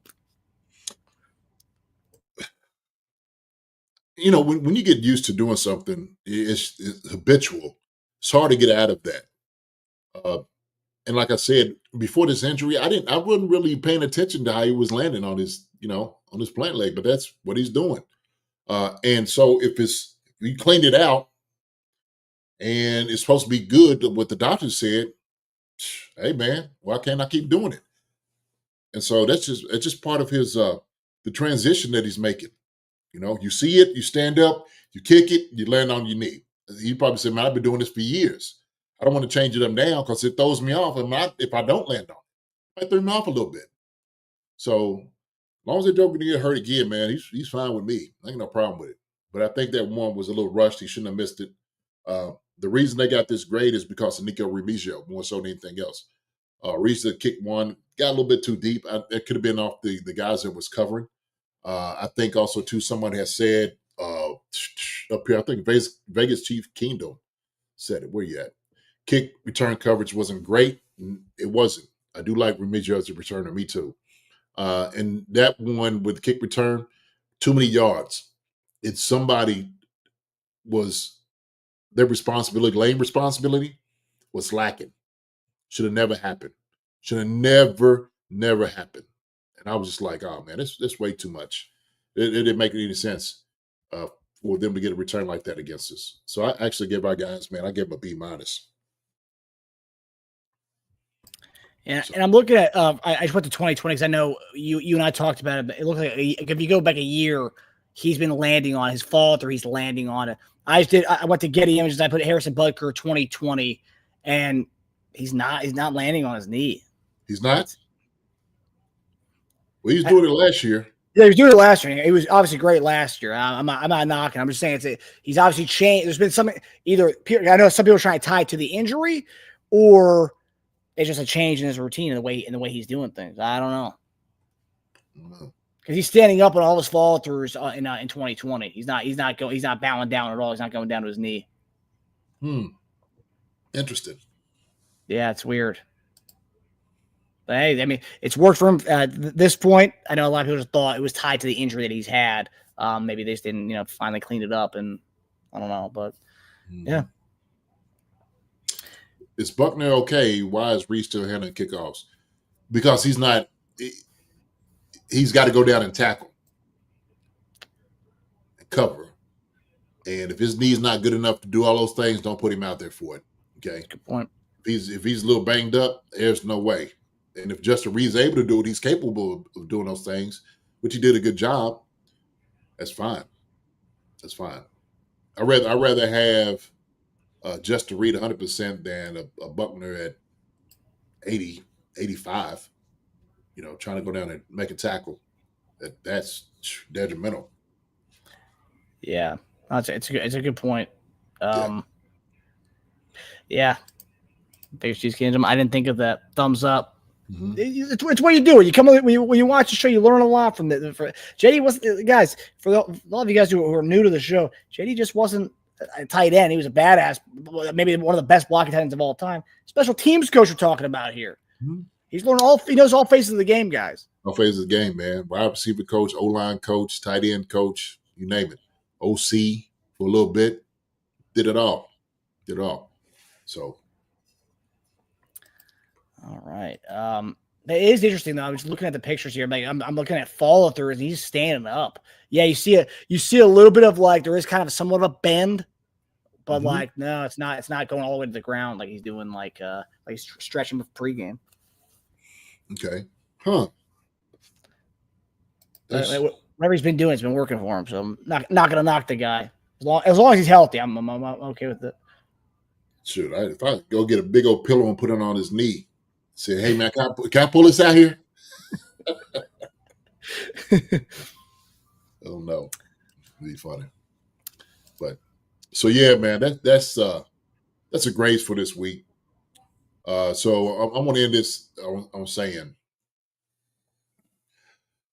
When you get used to doing something, it's habitual. It's hard to get out of that. And like I said, before this injury, I wasn't really paying attention to how he was landing on his plant leg, but that's what he's doing. And so if he cleaned it out and it's supposed to be good, what the doctor said, hey man, why can't I keep doing it? And so it's just part of his the transition that he's making. You see it, you stand up, you kick it, you land on your knee. He probably said, man, I've been doing this for years. I don't want to change it up now because it throws me off. If I don't land on it, it might throw me off a little bit. So as long as they don't get hurt again, man, he's fine with me. I ain't no problem with it. But I think that one was a little rushed. He shouldn't have missed it. The reason they got this grade is because of Nico Remigio, more so than anything else. Risa kicked one, got a little bit too deep. It could have been off the guys that was covering. I think also, too, someone has said up here, I think Vegas Chief Kingdom said it. Where you at? Kick return coverage wasn't great. It wasn't. I do like Remigio as a returner. Me too. And that one with the kick return, too many yards. Somebody was their responsibility, lane responsibility, was lacking. Should have never happened. Should have never happened. And I was just like, oh man, this way too much. It didn't make any sense for them to get a return like that against us. So I actually give our guys, man, I give them a B minus. And I'm looking at. I just went to 2020 because I know you and I talked about it. But it looks like if you go back a year, he's been landing on his fault or he's landing on it. I went to Getty Images. I put Harrison Butker 2020, and he's not landing on his knee. He's not. Well, he was doing it last year. Yeah, he was doing it last year. He was obviously great last year. I'm not knocking. I'm just saying he's obviously changed. There's been some either. I know some people are trying to tie it to the injury, or it's just a change in his routine and the way he's doing things. I don't know. Because he's standing up on all his follow throughs in 2020. He's not bowing down at all. He's not going down to his knee. Interesting. Yeah, it's weird. But hey, I mean, it's worked for him at this point. I know a lot of people just thought it was tied to the injury that he's had. Maybe they just didn't, finally clean it up, and I don't know, but yeah. Is Buckner okay? Why is Reese still handling kickoffs? Because he's not. He's got to go down and tackle and cover. And if his knee's not good enough to do all those things, don't put him out there for it. Okay. Good point. If he's a little banged up, there's no way. And if Justin Reed's able to do it, he's capable of doing those things, which he did a good job. That's fine. That's fine. I'd rather have Justin Reed 100% than a Buckner at 80, 85. Trying to go down and make a tackle. That's detrimental. Yeah, it's a good point. Yeah. Big Cheese Kingdom. I didn't think of that. Thumbs up. Mm-hmm. It's what you do. You come when you watch the show, you learn a lot from it. JD was guys. For a lot of you guys who are new to the show, JD just wasn't a tight end. He was a badass, maybe one of the best blocking tight ends of all time. Special teams coach we're talking about here. Mm-hmm. He knows all faces of the game, guys. All faces of the game, man. Wide receiver coach, O-line coach, tight end coach, you name it. OC for a little bit. Did it all. So. All right. It is interesting though. I was looking at the pictures here. I'm looking at follow through, and he's standing up. Yeah, you see a little bit of there is kind of somewhat of a bend, but no, it's not going all the way to the ground like he's doing like he's stretching with pregame. Okay. Huh. Whatever he's been doing, it's been working for him. So I'm not gonna knock the guy as long as he's healthy. I'm okay with it. Shoot, if I go get a big old pillow and put it on his knee, say, "Hey man, can I pull this out here?" Oh no, it'd be funny. But so yeah, man, that's a grades for this week. So I want to end this. I'm saying,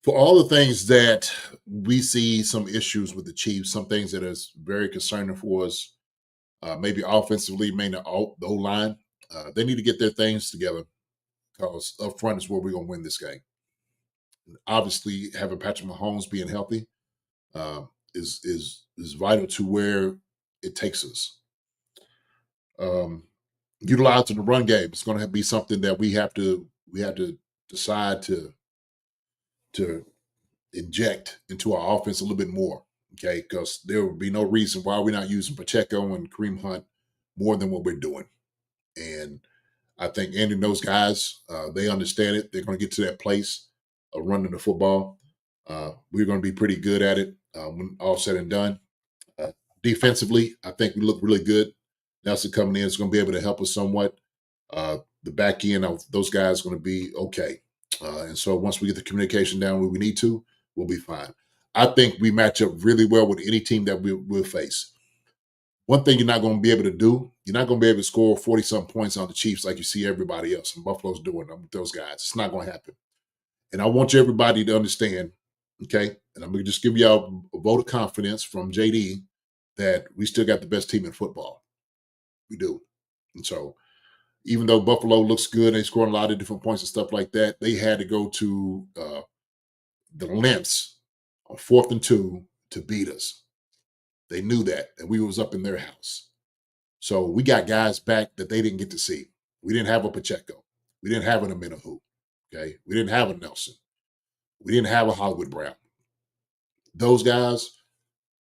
for all the things that we see, some issues with the Chiefs, some things that is very concerning for us. Maybe offensively, maybe the O-line. They need to get their things together because up front is where we're going to win this game. Obviously, having Patrick Mahomes being healthy is vital to where it takes us. Utilizing the run game is going to be something that we have to decide to inject into our offense a little bit more. Okay, because there would be no reason why we're not using Pacheco and Kareem Hunt more than what we're doing. And I think Andy and those guys, they understand it. They're going to get to that place of running the football. We're going to be pretty good at it when all said and done. Defensively, I think we look really good. Nelson coming in is going to be able to help us somewhat. The back end of those guys are going to be okay. And so once we get the communication down where we need to, we'll be fine. I think we match up really well with any team that we'll face. One thing you're not going to be able to do, you're not going to be able to score 40-something points on the Chiefs like you see everybody else. And Buffalo's doing them with those guys. It's not going to happen. And I want everybody to understand, okay, and I'm going to just give y'all a vote of confidence from JD that we still got the best team in football. We do. And so even though Buffalo looks good, they scoring a lot of different points and stuff like that, they had to go to the lengths on 4th and 2 to beat us. They knew that, and we was up in their house. So we got guys back that they didn't get to see. We didn't have a Pacheco. We didn't have an Amenahu. Okay. We didn't have a Nelson. We didn't have a Hollywood Brown. Those guys,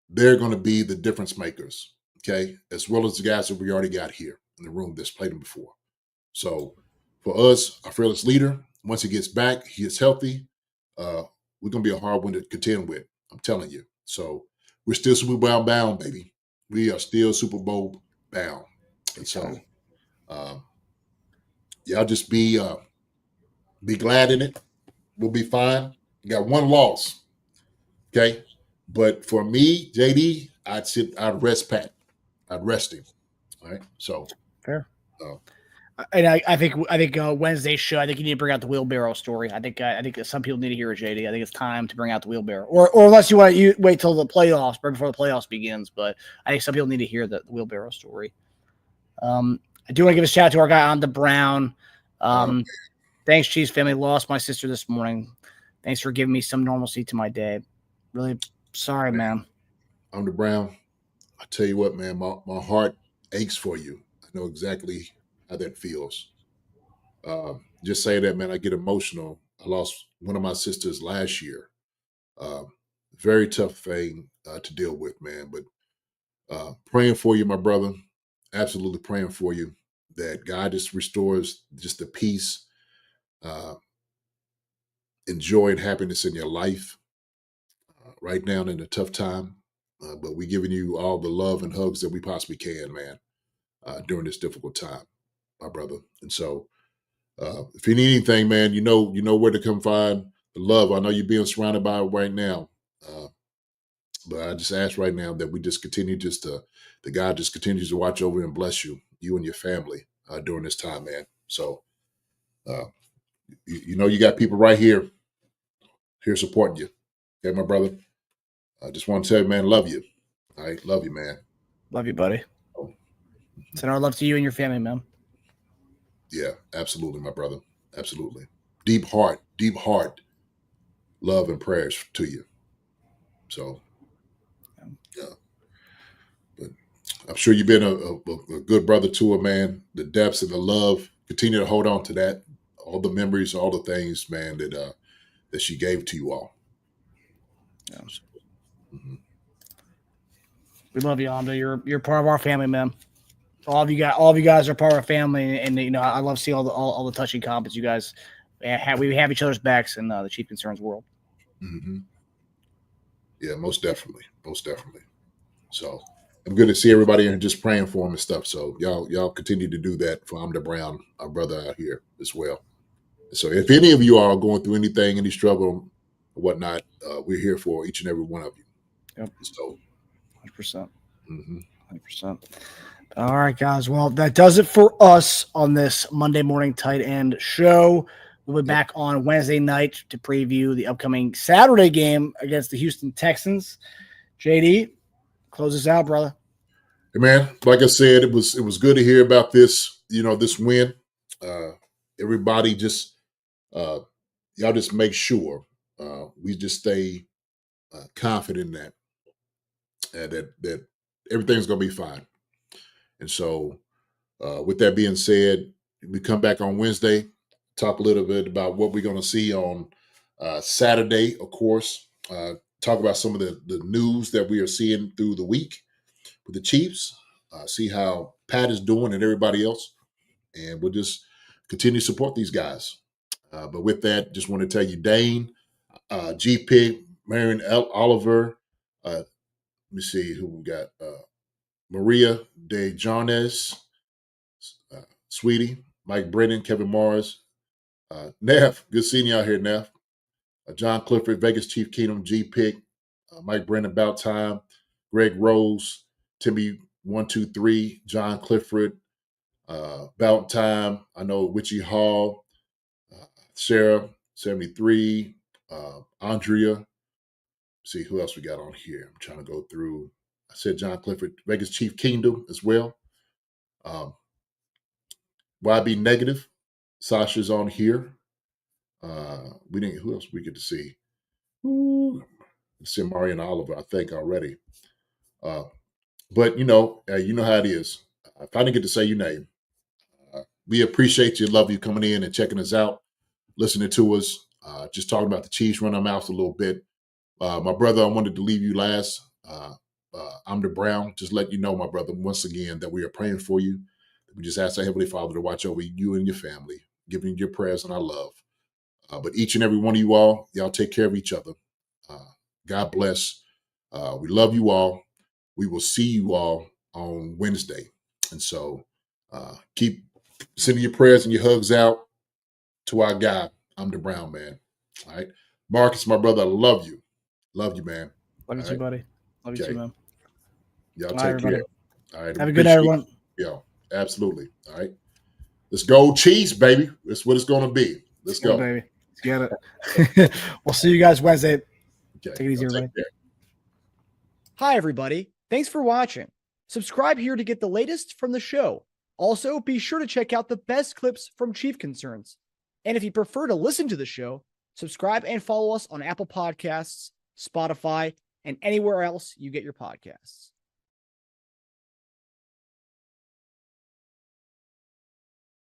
they're going to be the difference makers. Okay. As well as the guys that we already got here in the room that's played them before. So for us, our fearless leader, once he gets back, he is healthy. We're going to be a hard one to contend with. I'm telling you. So we're still Super Bowl bound, baby. We are still Super Bowl bound. And so y'all just be glad in it. We'll be fine. You got one loss. Okay. But for me, JD, I'd rest Pat. I'd rest him. All right. So fair. And I think Wednesday's show, I think you need to bring out the wheelbarrow story. I think some people need to hear it, JD. I think it's time to bring out the wheelbarrow, or unless you want to wait till the playoffs, right before the playoffs begins. But I think some people need to hear the wheelbarrow story. I do want to give a shout out to our guy on the Brown. Thanks, Chiefs family. Lost my sister this morning. Thanks for giving me some normalcy to my day. Really sorry, man. I'm the Brown. I tell you what, man, my heart aches for you. I know exactly how that feels. Just say that, man, I get emotional. I lost one of my sisters last year. Very tough thing to deal with, man. But praying for you, my brother. Absolutely praying for you that God just restores just the peace, and joy and happiness in your life right now in a tough time. But we're giving you all the love and hugs that we possibly can, man, during this difficult time, my brother. And so if you need anything, man, you know where to come find the love. I know you're being surrounded by it right now. But I just ask right now that we just continue that God just continues to watch over and bless you and your family during this time, man. So, you got people right here supporting you. Okay, my brother. I just want to tell you, man, love you. All right, love you, man. Love you, buddy. Send our love to you and your family, man. Yeah, absolutely, my brother. Absolutely. Deep heart, love and prayers to you. So, yeah. But I'm sure you've been a good brother to her, man. The depths and the love, continue to hold on to that. All the memories, all the things, man, that she gave to you all. Yeah. Mm-hmm. We love you, Amda. You're part of our family, man. All of you guys are part of our family, and I love seeing all the touching comments you guys have. We have each other's backs in the Chief Concerns world. Mm-hmm. Yeah, most definitely. So I'm good to see everybody and just praying for him and stuff. So y'all continue to do that for Amda Brown, our brother out here as well. So if any of you are going through anything, any struggle or whatnot, we're here for each and every one of you. Yep. So 100%. 100%. All right, guys. Well, that does it for us on this Monday morning tight end show. We'll be back on Wednesday night to preview the upcoming Saturday game against the Houston Texans. JD, close us out, brother. Hey, man, like I said, it was good to hear about this, this win. Everybody just y'all just make sure we just stay confident in that everything's gonna be fine. And so with that being said, we come back on Wednesday, talk a little bit about what we're gonna see on Saturday, of course. Talk about some of the news that we are seeing through the week with the Chiefs. See how Pat is doing and everybody else. And we'll just continue to support these guys. But with that, just want to tell you, Dane, G-Pig, Marion Oliver, let me see who we got. Maria De Jones, Sweetie, Mike Brennan, Kevin Morris, Neff, good seeing you out here, Neff. John Clifford, Vegas Chief Kingdom, G-Pig, Mike Brennan, About Time, Greg Rose, Timmy 123, John Clifford, About Time. I know Witchy Hall, Sarah 73, Andrea. See who else we got on here. I'm trying to go through. I said John Clifford, Vegas Chief Kingdom as well. YB Negative, Sasha's on here. We didn't. Who else we get to see? See Marion Oliver, I think already. But you know how it is. If I didn't get to say your name, we appreciate you, love you coming in and checking us out, listening to us, just talking about the Chiefs, run our mouths a little bit. My brother, I wanted to leave you last. I'm the Brown. Just let you know, my brother, once again, that we are praying for you. We just ask our Heavenly Father to watch over you and your family, giving you your prayers and our love. But each and every one of you all, y'all take care of each other. God bless. We love you all. We will see you all on Wednesday. And so keep sending your prayers and your hugs out to our guy. I'm the Brown man. All right. Marcus, my brother, I love you. Love you, man. Love you All too, right. buddy. Love you Okay. too, man. Y'all All take right, everybody. care. All right. Have a good night, everyone. Yo, absolutely. All right. Let's go Chiefs, baby. That's what it's going to be. Let's Come on, go. baby. Let's get it. We'll see you guys Wednesday. Okay. Take it easy, Y'all take everybody. care. Hi, everybody. Thanks for watching. Subscribe here to get the latest from the show. Also, be sure to check out the best clips from Chief Concerns. And if you prefer to listen to the show, subscribe and follow us on Apple Podcasts, Spotify, and anywhere else you get your podcasts.